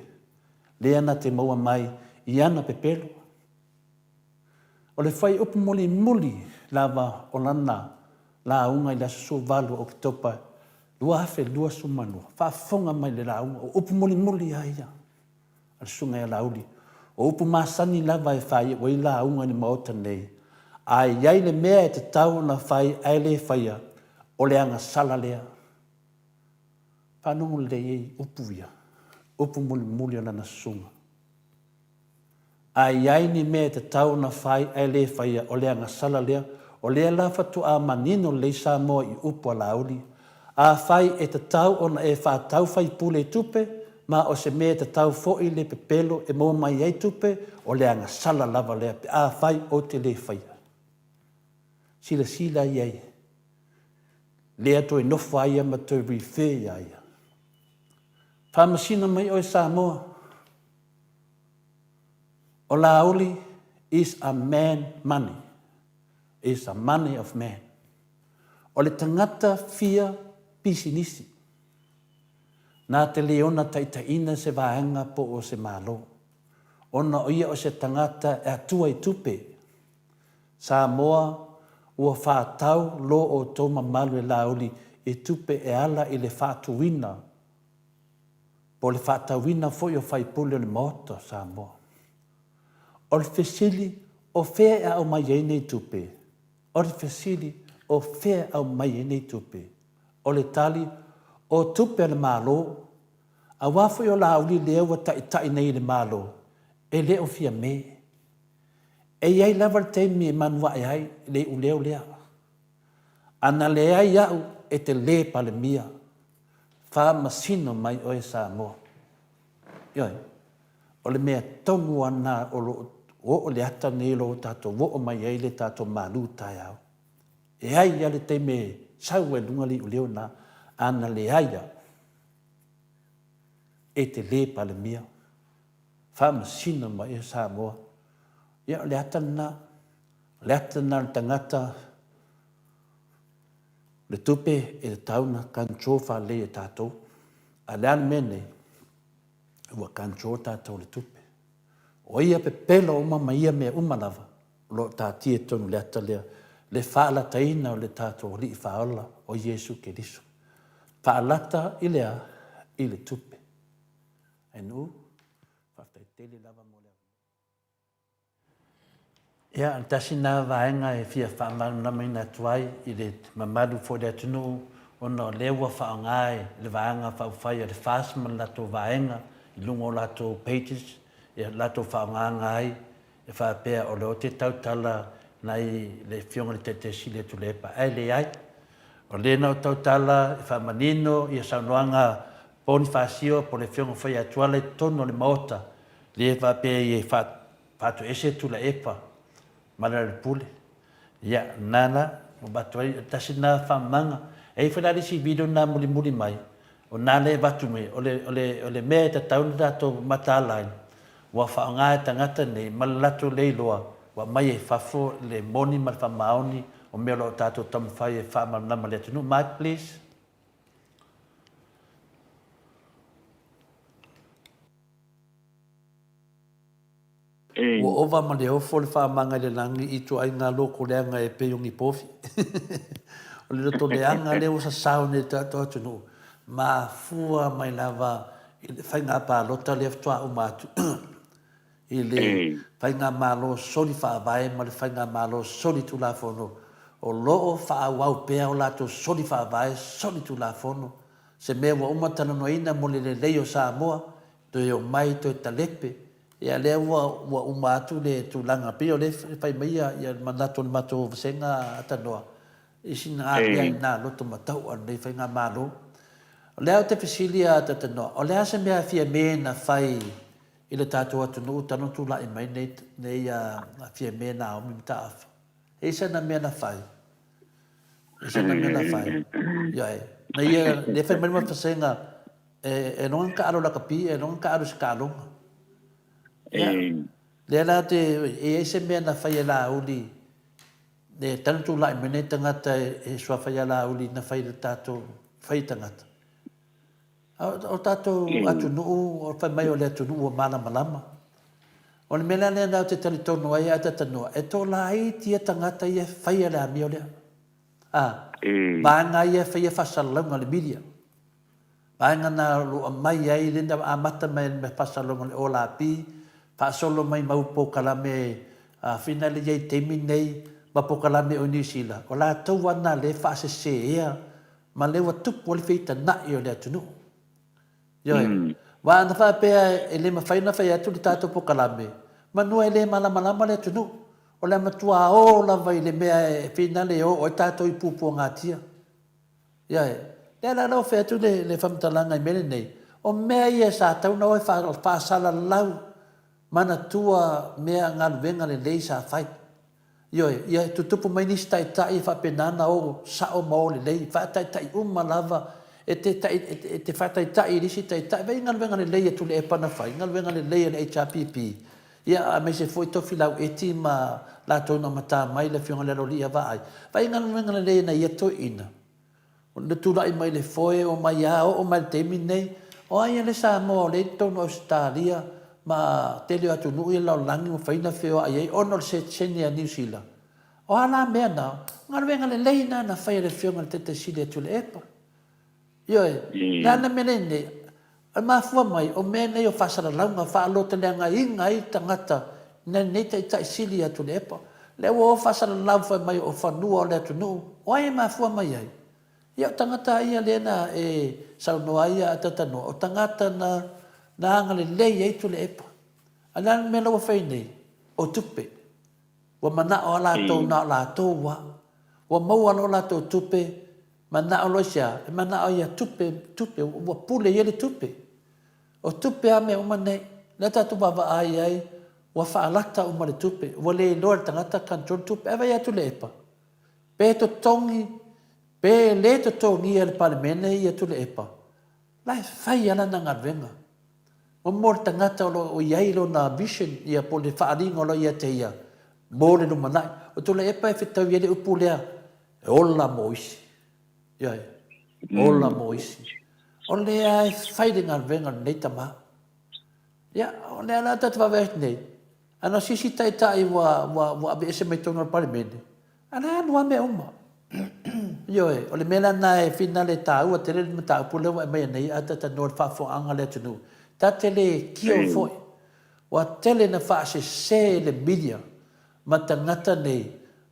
le ana te maua mai i ana pepelo. O le whai upu muli lava o lana la unga i la susu valu o ki topa lua afe lua sumanua faafofoga mai le lauga o upu mulimuli a ia a le suga e lauli o upu masani lava e fai ua i lauga ni maota nei a iai le mea e tatau na fai ai lē faia o le agasala lea faanogo lelei upu ia upu mulimuli o lana suga a iai ni mea e tatau na fai ai lē faia o le agasala lea o lea la fatuā manino lelei Samoa i upu a lauli a fai e tatau ona e whātau fai pule tupe, ma o se mea tatau fo'i le pepelo e mo mai ai tupe, o le anga sala lava lea pe a fai o te le whaia. Sila iai, lea to e nofo aia ma to e riwhe ia. Whamasina mai o e Samoa, o la auli is a man money, is a money of man. O le tangata fia pisinisi. Nā te leona taitaina se vaenga po o se malo. Ona o ia o se tangata e atua i tupe. Samoa ua whātau lo o tō mamalu e lauli i tupe e ala i le whātuina. Po le whātauina fo i o whaipule o le moto Samoa. O le fesili o whea e au mai ei nei tupe. O le fesili o whea au mai nei tupe. O le tali, o tupe le malo, a wafo i o la auli lea wa tai nei le malo, e le o fia me. E iai lava le teimi e manua e ai, le u leo lea. Ana le ai au e te le pale mia, wha masino mai o e Samoa. Ioi, o le mea tonu ana o le ata nei lo tato, o mai ai le tato malu tai au. E ai ia le teime sau e lunga li uleo na ana le aia e te le pale mia. Wha masina ma e Samoa. Ia le atana le tangata le tupe e le tauna kancho wha le e tātou. A le ane mene ua kancho tātou le tupe. O ia pe pelo uma ia mea umalava lo tātia tonu le ata lea. Le whaalata ina o le tātou li whaola o Jesu Keriso. Whaalata i lea i le tupe. E nu, whaftai tele lava mo lea. Ia, tasi nā vaenga e fia whaamanu nama ina tuai i le mamadu fo le atunu ona lewa whaongai le vaenga whauwhai o le whaasma lato vaenga i lungo lato pages e lato whaonganga ai e whaapea o le o te tautala nai le fionga le te sile tu lepa. Ai le ai, o le nau tautala e whamanino i a saunoanga Bonifacio po le fionga whai atuala i tono le maota le e whapea i e whatu ese tu la epa mara le pule. Ia, nana, o batu ai, tasi nā whamanga. E whanari si video nā muli mai, o nā le batu me, o le mea ta tauna tato matalain, wa whaonga e tangata nei, malalato leiloa, wa mai e whafo le moni ma le whamaoni o mea lo tātou tamawhai e whamanama le atunu. Mike, please. Ua ova ma le ofo le whamanga le langi i tu ai ngā loko leanga e peungi pofi. O le roto leanga le o sa sao ne tātou atunu. Ma fua mai lava i le whainga pālota le aftua umatu. I le whainga malo soli whaavae ma le whainga malo soli tu la fono. O loo whaawau pea o lato soli whaavae soli tu la fono. Se mea wa umatana noina mo le leo Samoa, to e o mai to e talepe. Ia lea ua umatu le tu langa pio le whai maia ia manato le mato vasenga atanoa. Isi nga ia nā loto matau an le whainga malo. O lea o te fisilia atanoa. O lea se mea fia me na whai i le tātou atunu tano tu la i mai nei a fia me na omi mta afa. E isa na mea na whai. Isa na mea na whai. Ia e. Na ia le whai mai mafasenga e nongan ka aro lakapi, e nongan ka aro si kālonga. Le la te e se mea na whai la uli le tanu tu la i mene tangata e sua whai la uli na whai le tātou whai tangata. O tātou atunu, o whai mai o le atunu o malama. O le mena lea nau te talitono ai a tatanua. E tō la ai tia tangata ia whai la mi o lea. Maanga ia whai e whasalaunga le miria. Paenga na lo mai ai linda amata mai me pasalo le ola pi pa solo mai mau po kalame finale ye terminei ma po kalame o New Zealand ola to wana le fa se ia ma le watu poli feita na yo le tunu yo wa na fa pe ele ma faina fa ya tu tato po kalame ma no ele mala mala le tunu ola matua o la vai le me finale o tato i pupu ngatia ya le la no fe tu le famtalanga mele nei o me ia sa tau no fa sala lau mana tua mea ngal venga le lei sa fai yo ia tutupu mai ni stai tai fa penana o sa o mo le lei fa tai tai lava e te fa tai tai ni si tai tai ngal venga le lei tu le pana fai ngal venga le lei le HRPP ia me se foi to filau eti ma la tona mata mai le fionga le roli va ai vai ngal venga le lei na ia to ina le tu lai mai le foi o mai o mai terminei o ai le Samoa le tono Australia ma tele atu nui la langi mo faina feo ai ono se senia New Zealand o ala mena ngal venga le leina na fai le feo ngal tete sile tu le epa yo na na menene ma fu mai o mena yo fa sala langa fa lo te nga inga i tangata na neta ta sili atu le epa le wo fa sala langa mai o fa nu o le tu nu o ai ma fu mai ai ia tangata ia lena saunoa ia tatano o tangata na ngale lei ai tu le epa ala me lo fai nei o tupe wa mana o la to na la to wa mo ala la to tupe mana o lo sia mana o ia tupe wa pule ia le tupe o tupe a me o mane na ta tu baba ai wa fa alata o male tupe wa le lo tangata control tupe ava ia tu le epa pe to tongi pe le to tongi el parlemene ia tu le epa la fai ala na ngadvenga o mor tangata o iai lo na vision ia po le whaaringa lo ia te ia mo le no manai o tu le epa e whetau ia le upu lea e ola mo isi ia ola mo isi o lea e whairinga venga nei tama ia o lea la tatu wawehet nei ana sisi tai tai wa abe ese mai tonga parlemene ana anua me uma yo o le mela na e finale ta ua te le mata pule wa mai nei ata ta no fa fo anga le tunu ta tele kio foi wa tele na fa se le media mata ngata nei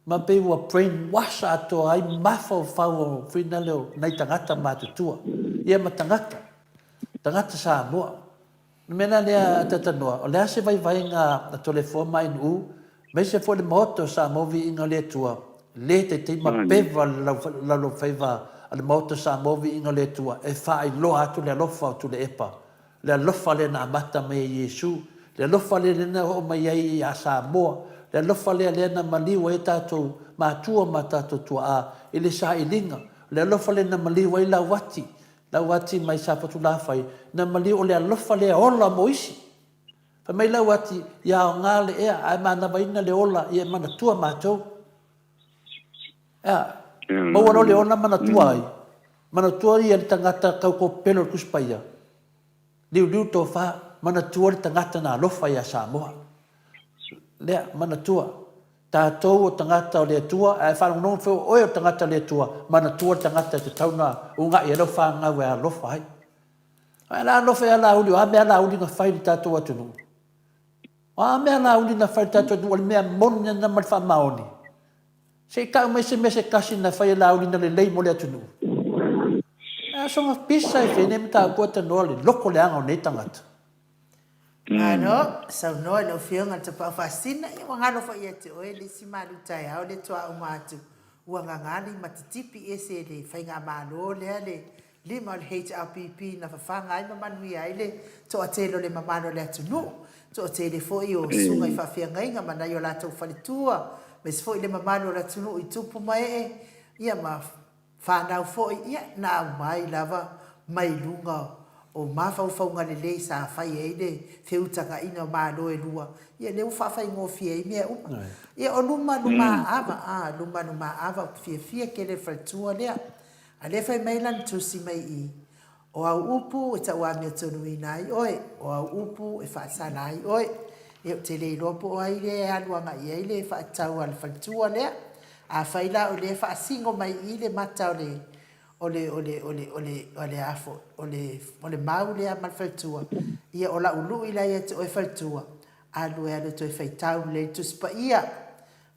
ma pe wa brain wash ato ai mafo fa o finale nei tangata matu tua ia mata tangata sa mo mena le ata no o le se vai nga telefone mai nu me se fo le moto sa movi inga le tua le te ma peva la lo feva al moto sa movi inga le tua e fa lo atu le lofa tu le epa le lofa le na mata me Yesu le lofa le na o mai ai a Samoa le lofa le na Maleifua e tatu ma tua mata tu a ile sa ilinga le lofa le na Maleifua i la wati mai sa patu la fai na Maleifua le lofa le ola moisi fa mai la wati ya ngale e ai mana baina le ola e mana tua matou mo wano le ona mana tua ia le tangata kau ko pelo kuspaia liu to fa mana tua le tangata na lofa ia Samoa le mana tua tatou o tangata o le tua e fa non fo o tangata le tua mana tua tangata te tauna unga ia lo fa nga wa lofa ai ala lofa ia la uli a me ala uli na fai tatou atunu a me ala uli na fai tatou o me mon na mal fa maoni se ka mai se mese kasi na fai la uli na le lei mo le atunu a songa pisa e fene mta ko te no le loko le anga nei tangata ano sa no no fianga te pa fasina e wa ngalo fa yete o le simalu tai ha le toa o matu wa ngali matitipi ese le fai nga malo le mal HRPP na fa fanga ai manu ai le to atelo le mamano le atunu to atele foi o sunga i fa fianga nga mana yo la to fa le tua mes foi le mamano le atunu i tupu mai ia ma fa na foi ia na mai lava mai lunga o mafau ngale le sa fai e le feutanga ina malo e lua ia le fa fai ngo fie me ia o luma ava fie ke le fratua le ale fai mai lan tu si mai i o au upu e ta wa me tonu inai oi o au upu e fa salai oi e te le lopo ai le aluanga ia le fa tau al fratua le a fai la o le fa singo mai i le mata o le o le mau lea ma le faitua ia o laʻuluʻi la ia te oe faitua alu e ale toe faitau le tusi paia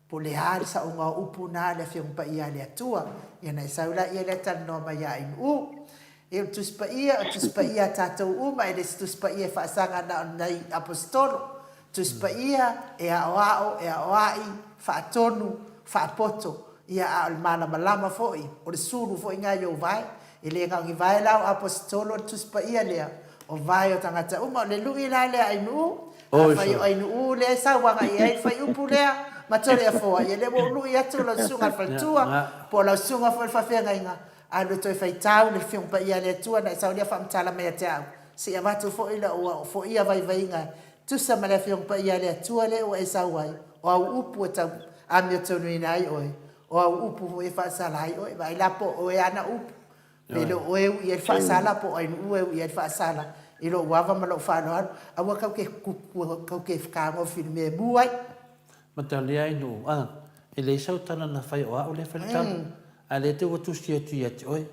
po le a le saʻuga o upu na le afioga paia a le atua ia na e saulaʻi ia le talanoa mai a inuu e o tusi paia a tatou uma e le tusi paia e faasaga na nai apostolo tusi paia e aʻoaʻo e aʻoaʻi faatonu faapoto ia a le malamalama foʻi o le sulu foʻi gai ou vae e lē gaʻogi vae lao apostolo o le tusi paia lea o vae o tagata uma o le luʻi la le ainuu afai o ainuu lea sauaga i ai fai upu lea ma tole afoa ia le ua uluʻi atu o lausuga le faletua po o lausuga foi le faafeagaiga alu toe faitau le fioga paia le atua na e saulia faamatala mai a te au seʻia matu foʻi la ua foʻia vaivaiga tusa ma le afioga paia le atua le ua e sau ai o au upu e tau ami o taunuina ai oe o au upu foʻi e faasala ai oe vaila po oe ana upu pe lo oe ia le faasala po ainuu e ia le faasala i lo uava ma lo faaloalo aua kauke fakagofi le mea mu ai matalia ai no e le sau tana na fai o le fai tala a le te ua tusi atu ia te oe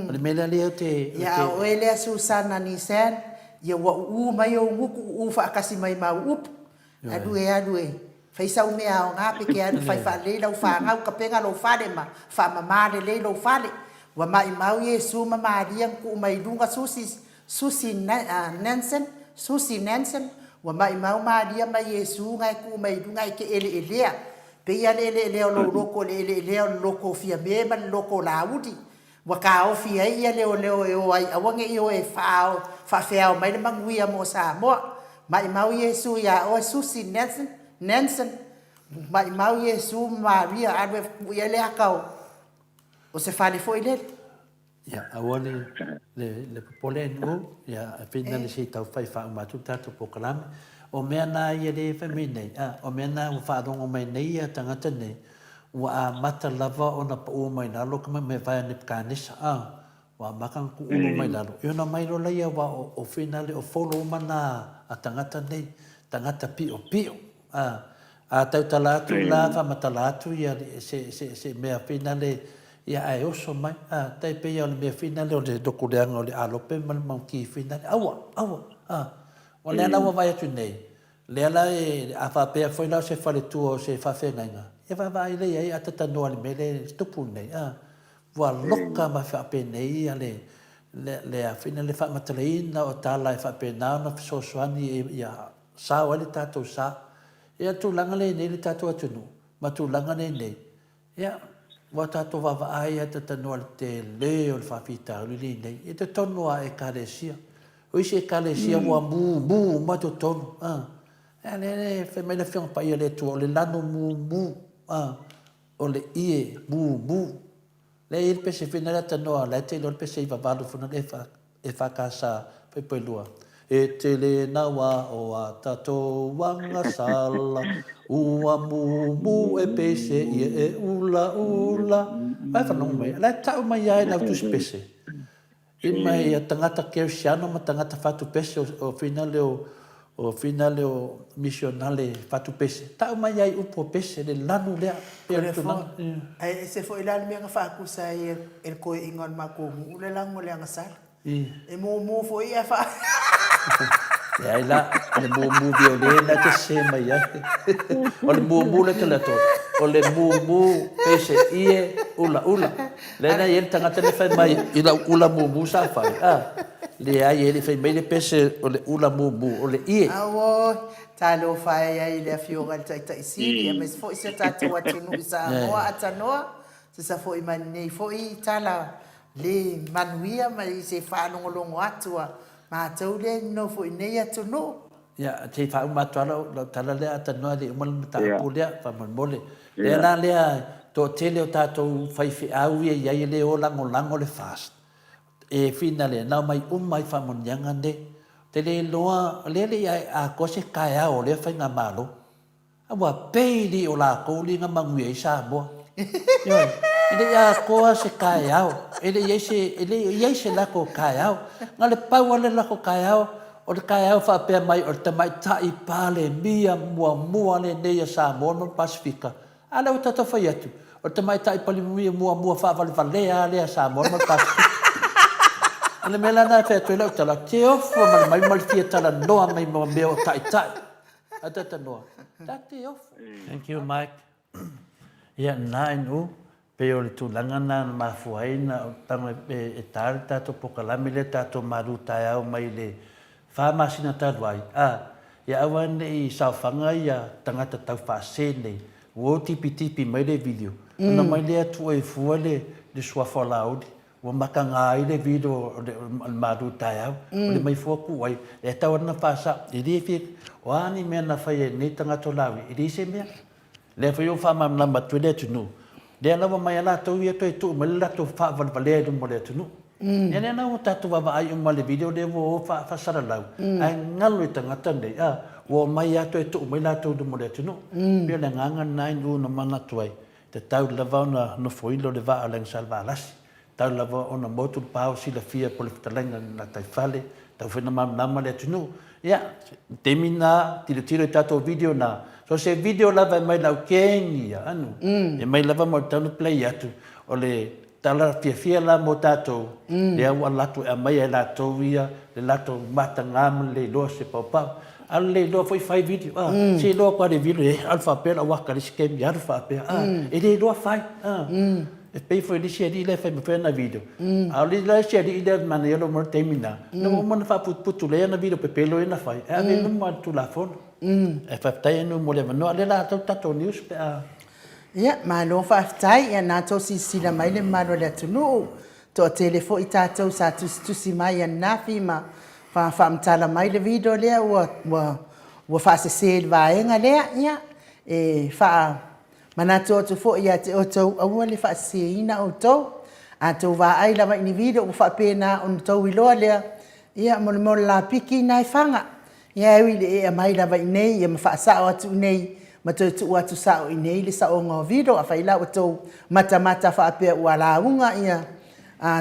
o le mele lea te ia oe lea susana nisan ia ua uu mai o nguku uu faakasi mai mau upu alue faisau mea o ngā peke anu fai whaalei lau whāngau ka penga lau whale ma whamamare lei lau whale wa mai mau Yesu ma Maria ku mai lunga Susi Nansen wa mai mau Maria ma Yesu ngai ku mai lunga ke elea pe ia le o loko le o loko fia me ma loko laudi wa ka o fia ia le o ai awange i o e fa fea mai le manguia mo Samoa mai mau Yesu ya o Susi Nansen mai mau Yesu Maria alwe ia le akau o se fale foi le ya awale le popole no ya fina le sei tau fai fa ma tu tatu pokalam o mea na ia le femine o mea na u fa dongo mai nei a tangata nei wa mata lava ona pa o mai na lo kama me vai ne kanisa wa makan ku ulo mai lalo yo na mai lo ia wa o finale o follow mana a tangata nei tangata pio a tau talatu la fa matalatu ia se mea finale ia ai oso mai tai pe ia le mea finale o le dokuleanga o le alope mal mau ki finale awa o le ala wa vai atu nei le ala e a fa pe foi la se fale tu o se fa fenga e va vai le ai atata no le mele stupu nei wa loka ma fa pe nei ale le a finale fa mataleina o tala e fa pe na no so soani ia sa o le tato sa ia tu langa le nei le tato atu no ma tu langa nei ia wa tato va ai atata no te le o fa fita li nei e te tono a e kalesia o ise kalesia wa bu ma to tono ele fe me le fion pa ia le tu o le lano bu o le ie bu le il pese finala tano la te lo pese va valu funa e fa casa pe lua e te le nawa o a tato wanga sala ua mu e pese ia e ula vai fa no mai la tau mai ai na tu pese e mai a tangata kersiano ma tangata fatu pese o finale o missionale fatu pese tau mai ai upo pese le lanu lea pe tuna ai se foi la me fa ku sai el ko ingon ma ko le lango le ngasal e mo foi e fa e ai la le mu violena te se mai ai o le mu le teleto o le mu pese ie ula le na ia tangata le fai mai ila ula mu sa fai le ai ele fai mai le pese o le ula mu o le ie awo talo fai ai le fioga tai sili e mes foi se tatu atu no sa mo atanoa se sa foi mani foi tala le manuia mai se fa longo atua ma tau le no foi nei atu no ya te fa uma tala le atanoa le umal mata pulia fa mole le la le to tele o tato fai fi au ia ia le o lango le fast e finale na mai mai fa mon yanga de te le loa le a ko se kai o le fa nga malo a wa peili o la ko li nga mangui ai sa bo yo ele a ko se kai o ele ye se la ko kai o nga le pa wa le la ko kai o le kai o fa pe mai o te mai tai pale mia mua le ne sa mo no pasifika ala o tata fai atu o te mai tai pali mua fa vale ale sa mo ma pas ale mela na fe to la tala te off mai tie tala no mai mo me o tai atata no te off. Thank you, Mike. Ia nai nu pe o le tulaga na mafuaina o tanga e tari tatou pokalami le tatou maru tae au mai le whamasina taru ai. Ia awa nei sauwhanga ia tangata tau whaase nei. Wo tipi mai le video. Ona mai le atu e fua le suafa laudi. Wo makanga ai le video o le maru tae au. O le mai fua ku ai. E tau ana whaasa. I rie fik. O ani mea na whai e nei tangata lawi. I rie se mea. Le whai o whamam na matu le tunu. Le alawa mai ala tau ia toi tu. Ma le lato whavalvalea du mo le tunu. E le ana o tatu wawa ai umma le video le wo o whasara lau. Ai ngalo i tangata nei. Wo mai ato e tu mai lato du mo le tunu. Pia le nganga nai nu na mana tuai. Te tau lava ona no foilo le vaa leng salva alasi. Tau lava ona motu pao si la fia po le fitalenga na taifale. Tau whina nama le tunu. Ia, temina tiro i tato video na. So se video lava mai lau kengi anu. E mai lava mo tau play atu. O le tala fia la mo tato. Le au alato e mai e lato ia. Le lato mata ngam le loa se pau pau. Al le loa foi fai video. Se loa kwa le video e alfa pera waka le skem i alfa pera. E le loa fai. E pei foi le sia le fai me fai na video. Au le sia di le mana yelo mo temina. No mo mana fa putu le na video pe pelo e na fai. E ave no mo tu la fono. E fa tai no mo le no le la tato news pe Ia, ma lo whaftai, ia nātou si sila mai le maro le tunu. Tō telefo i tātou sa tusi mai a nafi ma whamtala mai le video lea ua whaasese le vaenga lea, ia. E wha, mana tō fo ia te o tau aua le whaasese ina o tau. A tau wā ai lawa ini video ua whapena o tau iloa lea. Ia, mo la piki nai whanga. Ia, ewi le e mai lawa inei, ia ma whaasao atu inei. Ma tau tu atu sao i nei le sao ngā video a whaila o tau mata whaapea ua launga ia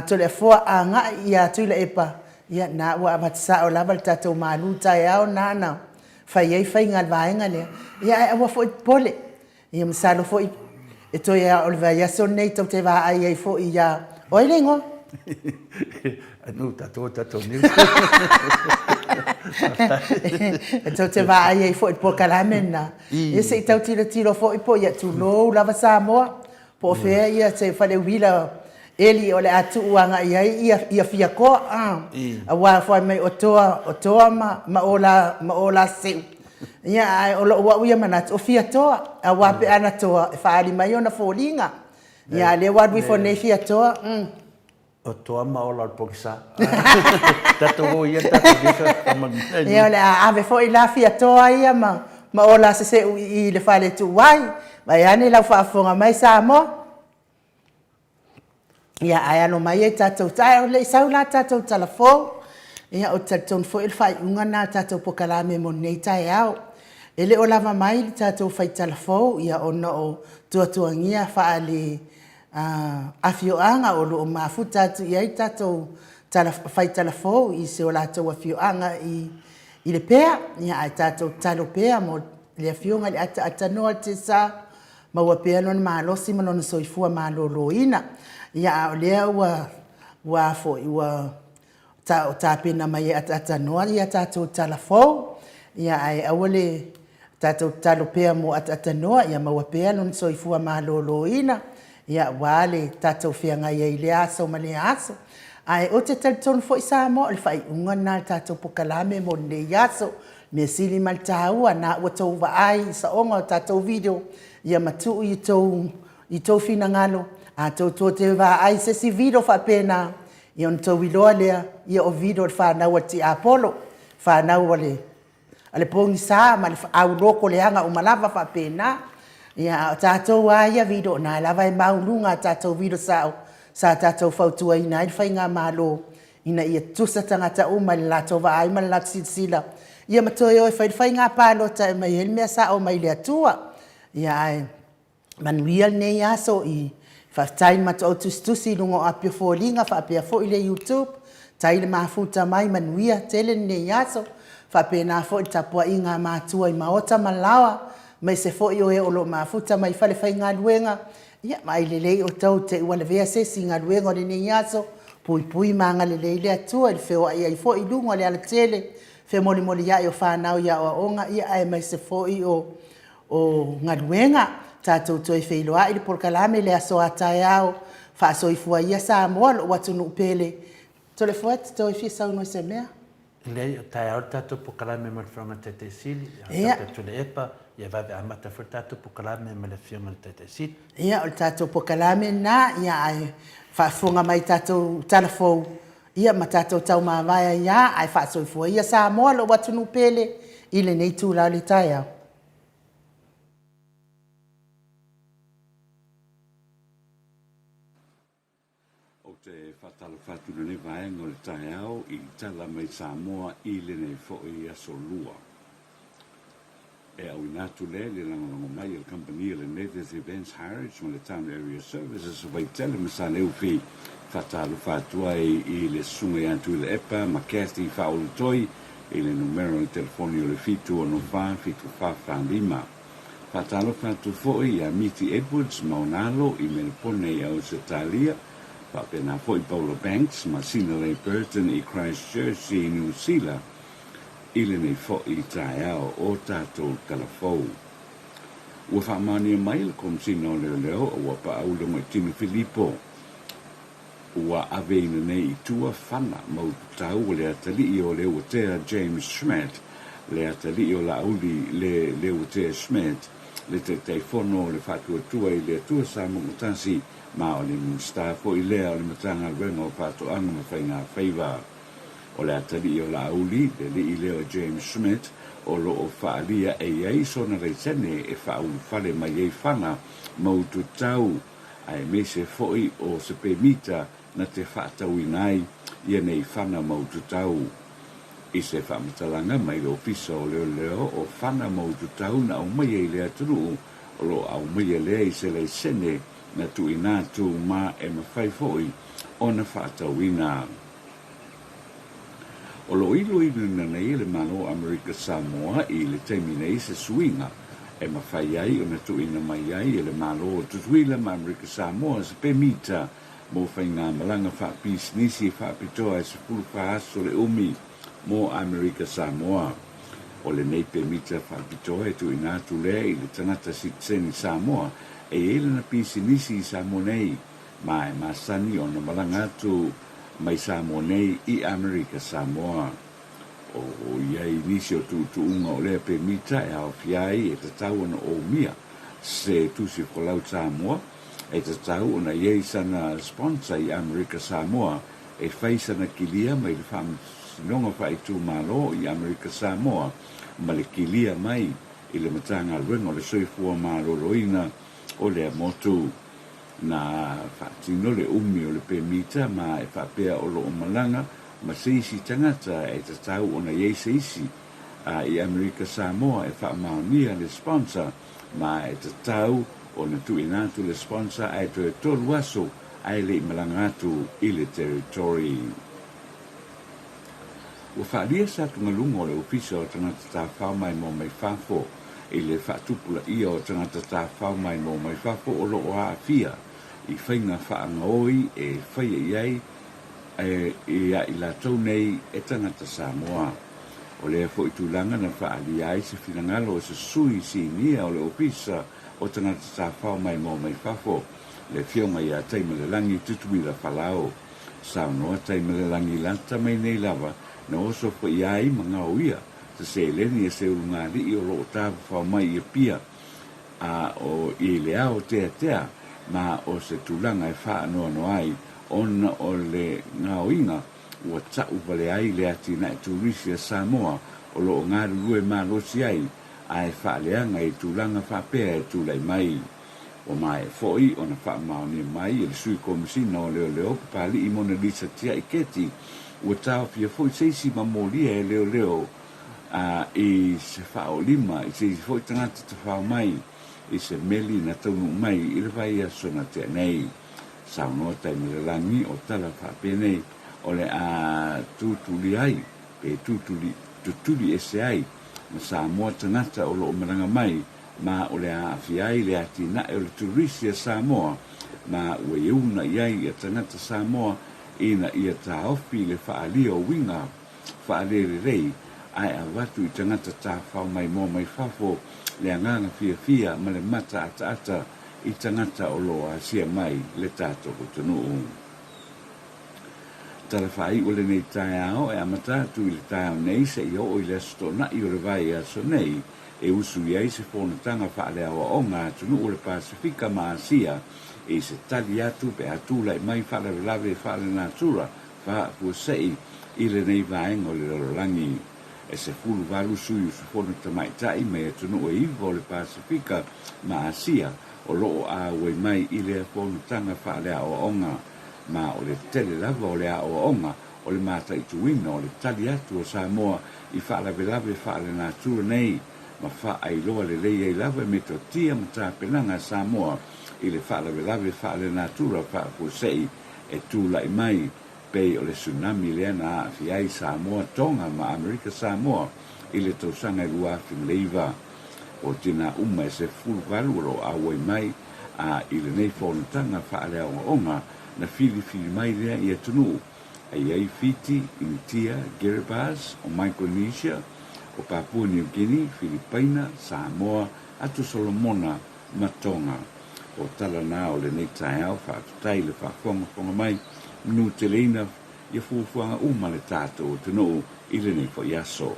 to le fua a ngā ia tuila epa ia nā ua mata sao lava le tatou malu tai au nāna whai ei whai ngā vaenga lea ia e awa fo i pole ia masalo fo i e toi ea oliva iaso nei tau te wā ai ei fo i ia oilengo anu tatou ni e tau te wā ai ei fo i po kalamena e se i tau tiro fo i po ia tu lou lava Samoa po fea ia te whale wila eli o le atu uanga ia fia ko a wā fwai mai o toa ma ola seu ia ai o lo ua uia manat o fia toa a wā pe ana toa e whaali mai ona fōlinga ia le wadwi fo nei fia toa o toa ma ola pokisa tato o ia tato bisa ia le ave fo i la fia toa ia ma ola se i le whale tu wai mai ane lau whaafonga mai Samoa ia ai ano mai e tatou tai o le sau la tatou talafou ia o tatou fo il fai unga na tatou pokalame mo nei tai au ele o lava mai le tatou fai talafou ia ona o tuatuangia faale afioanga o lo mafuta tu ia tatou fai talafou i se o latou afioanga i le pea ia ai tatou talo pea mo le afionga le atanoa te sa ma ua pea lona malosi ma lona soifua malōlōina ia o lea ua foʻi ua tapena mai e atanoa ia tatou talafou ia ai aua le tatou talo pea mo atanoa ia ma ua pea lona soifua malōlōina ia ua le tatou feagai ai le aso ma le aso ae o te talitonu foʻi Samoa o le faaiʻuga na le tatou pokalame mo lenei aso me sili ma le tāua na ua tou vaai i saʻoga o tatou video ia matuu i tou finagalo a tou te vaai sesi video faapena ia ona tou iloa lea ia o video o le fanau a ti apolo fanau o le pogisā ma le auloko leaga uma lava faapena ia o tatou aia video na lava e mauluga a tatou video sa tatou fautuaina ai le faiga malo ina ia tusa tagata uma le latou vaai ma le latou silasila ia matoe o e fai le faiga palota e mai ele mea saʻo mai le atua ia ae manuia lenei aso i faafetai matou tusitusi luga o apio foliga faapea foʻi le YouTube tai le mafuta mai manuia tele lenei aso faapena foʻi le tapuaʻiga matua i maota malawa mai se fo o e o lo mafuta mai fale fai ngā luenga, ia mai lelei o tau te ua le vea sesi ngā luenga o le nei aso, pui manga lelei le atua, il feo ai ai fo i lunga le ala tele, fe moli moli ia i o whanau ia o onga, ia ai mai se fo i o ngā luenga, tātou toi wheiloa i le porkalame le aso atai au, whaaso i fua ia Samoa lo watu nu pele. Tole fuat, toi fi sau no se mea? Lei, tai au tātou pukalame ma le whionga te sili, tātou le epa, ia vave amata for tātou pukalame ma le whionga te sili. Ia, o tātou pukalame na, ia ai whaafunga mai tātou talafou, ia ma tātou tau mawaya ia, ai whaaso i fua ia Samoa lo watu nu pele, i le nei tū lau le tai au. Fatu le vaenga o le tae au i tala mai Samoa i le nei fo i aso lua. E au inatu le langongo mai il company le Natives Events Harrods ma le Town Area Services vai tele ma sa leu fi fatalu fatua i le sunga i antu le epa ma Kathy faulu toi i le numero le telefoni o le fitu o no fa fitu fa lima. Fatalu fatu fo i a Miti Edwards maunalo i menepone i au se talia Pena foi Paulo Banks, ma sina lei Burton i Christchurch i New Zealand, ile nei fo i taeao o tātou kalafou. Ua whamania mai le komsina o leo ua pa au longa i Tino Filippo. Ua aveina nei i tua whana mau tau o le atali o le uatea James Schmidt, le atali o la auli le uatea Schmidt, le te teifono le whatua tua i le tua sa mungutasi, ma o le mstafo i lea o le matanga renga o pato anga ma whainga whaiva. O le atari o la auli, le li i leo James Schmidt, o lo o whaalia e ei sona reitene e whaulu whale mai ei whana mautu tau ai me se foi o se pemita na te whaatau inai i nei whana mautu tau. I se whamatalanga mai lo pisa o leo o whana mautu tau na au mai e lea turu o lo au mai e lea i se lei sene na tu ina tu ma e mawhai foi o na whaatau ina. O lo ilo na nei le mano Amerika Samoa i le teimi nei se suinga e mawhai ai o na tu ina mai ai e le mano o tutuila ma Amerika Samoa se pemita mo whai ngā malanga whapis nisi whapitoa e se pulu whaaso le umi mo Amerika Samoa. O le nei pemita whapitoa e tu ina tu lea i le tanata sitseni Samoa e ele na pisi nisi i Samoa nei ma e masani o na malanga atu mai Samoa nei i Amerika Samoa. O iai nisi o tuunga o lea pemita e au fiai e tatau ana o mia se tusi kolau Samoa e tatau ana iei sana sponsor i Amerika Samoa e whai sana kilia mai le whaminonga whai tu malo i Amerika Samoa ma le kilia mai i le matanga rengo le soifua maloloina o le motu na whaatino le umi o le pemita ma e whapea o lo o malanga ma seisi tangata e tatau ona iei seisi i Amerika Samoa e whaamaunia le sponsor ma e tatau o na tuinatu le sponsor ai to e tolu aso ai le malanga atu i le territory. Ua whaalia sa tungalunga o le ofisa o tangata tā whao mai mo mai whafo i le whaatupula ia o tangata tā whao mai mo mai whafo o lo o haafia i whainga whaangaoi e whaia iai i la tau nei e tangata Samoa. O lea fo i tūlanga na whaalia ai se whinangalo o se sui si nia o le ofisa o tangata tā whao mai mo mai whafo le whionga ia taimalelangi tutuila whalao. Saunoa taimalelangi lanta mai nei lava na oso fo iai mga oia te se leni e se urungari i o lo tapu whao mai i pia o i lea o tea ma o se tūlanga e wha anoa no ai ona o le ngaoinga ua tau vale ai le ati na e turisi a Samoa o lo ngaru rue ma losi ai a e wha leanga i tūlanga whapea e tūlai mai o mai foi ona wha maoni mai e le sui komisina o leo pali i mona lisa tia i keti ua tau pia foi seisi mamolia e leo i se wha o lima i se foi tangata te wha mai i se meli na taunu mai i le vai a sona te nei. Saunoa taimelelangi o tala whapea nei o le a tūtuli ai, pe tutuli ese ai, ma Samoa tangata o lo o maranga mai ma o le a'afiai le atinaʻi o le turisi a Samoa ma ua iuna iai ia tagata Samoa ina ia taofi le fa'alia o winga fa'alelelei ae avatu i tagata tafao mai mo mai fafo le agaga fiafia ma le mata ata i tagata o lo asia mai le tatou tunuu. Tala whai o le nei taeao e amatatu i le taeao nei se i o i le astonaʻi o le vai aso nei e usu iai se fonataga fa'aleaoaʻoga atunuu o le pasifika ma asia e se tali atu pe atulaʻi mai fa'alavelave e fa'alenatura fa'apuaseʻi i le nei vaega o le lalolagi e se fuluvalu sui usu fono tamaitaʻi mai atunuu e iva o le pasifika ma asia o loo auai mai i le fonotaga fa'aleaoaʻoga ma o le tele lava o le aʻoaʻoga o le mataʻituina o le tali atu o Samoa i fa'alavelave fa'alenatura nei ma fa'ailoa lelei ai lava e metotia ma tapenaga Samoa i le fa'alavelave fa'alenatura fa'apuaseʻi e tulaʻi mai pei o le tsunami lea na a'afiai Samoa Tonga ma Amerika Samoa i le tausaga e luafi Maleifua o tina uma e se fuluvalu o lo auai mai a i lenei fonotaga fa'aleaoaʻoga na filifili mai lea ia tunuu ai ai Fiti, Initia, Kiribati o Micronesia o Papua New Guinea, Filipaina, Samoa, atu Solomona ma Tonga o talana o lenei taeao fa'atutai le fa'afogafoga mai manu teleina ia fuafuaga uma le tatou tunuu i lenei foʻi aso.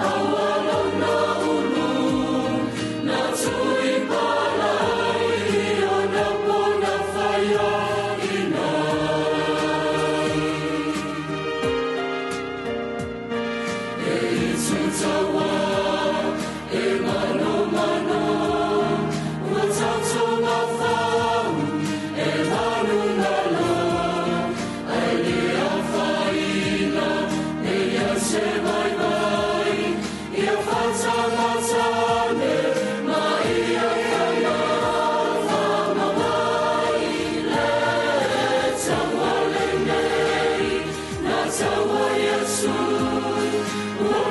Awalona ulu, na tui pala. son,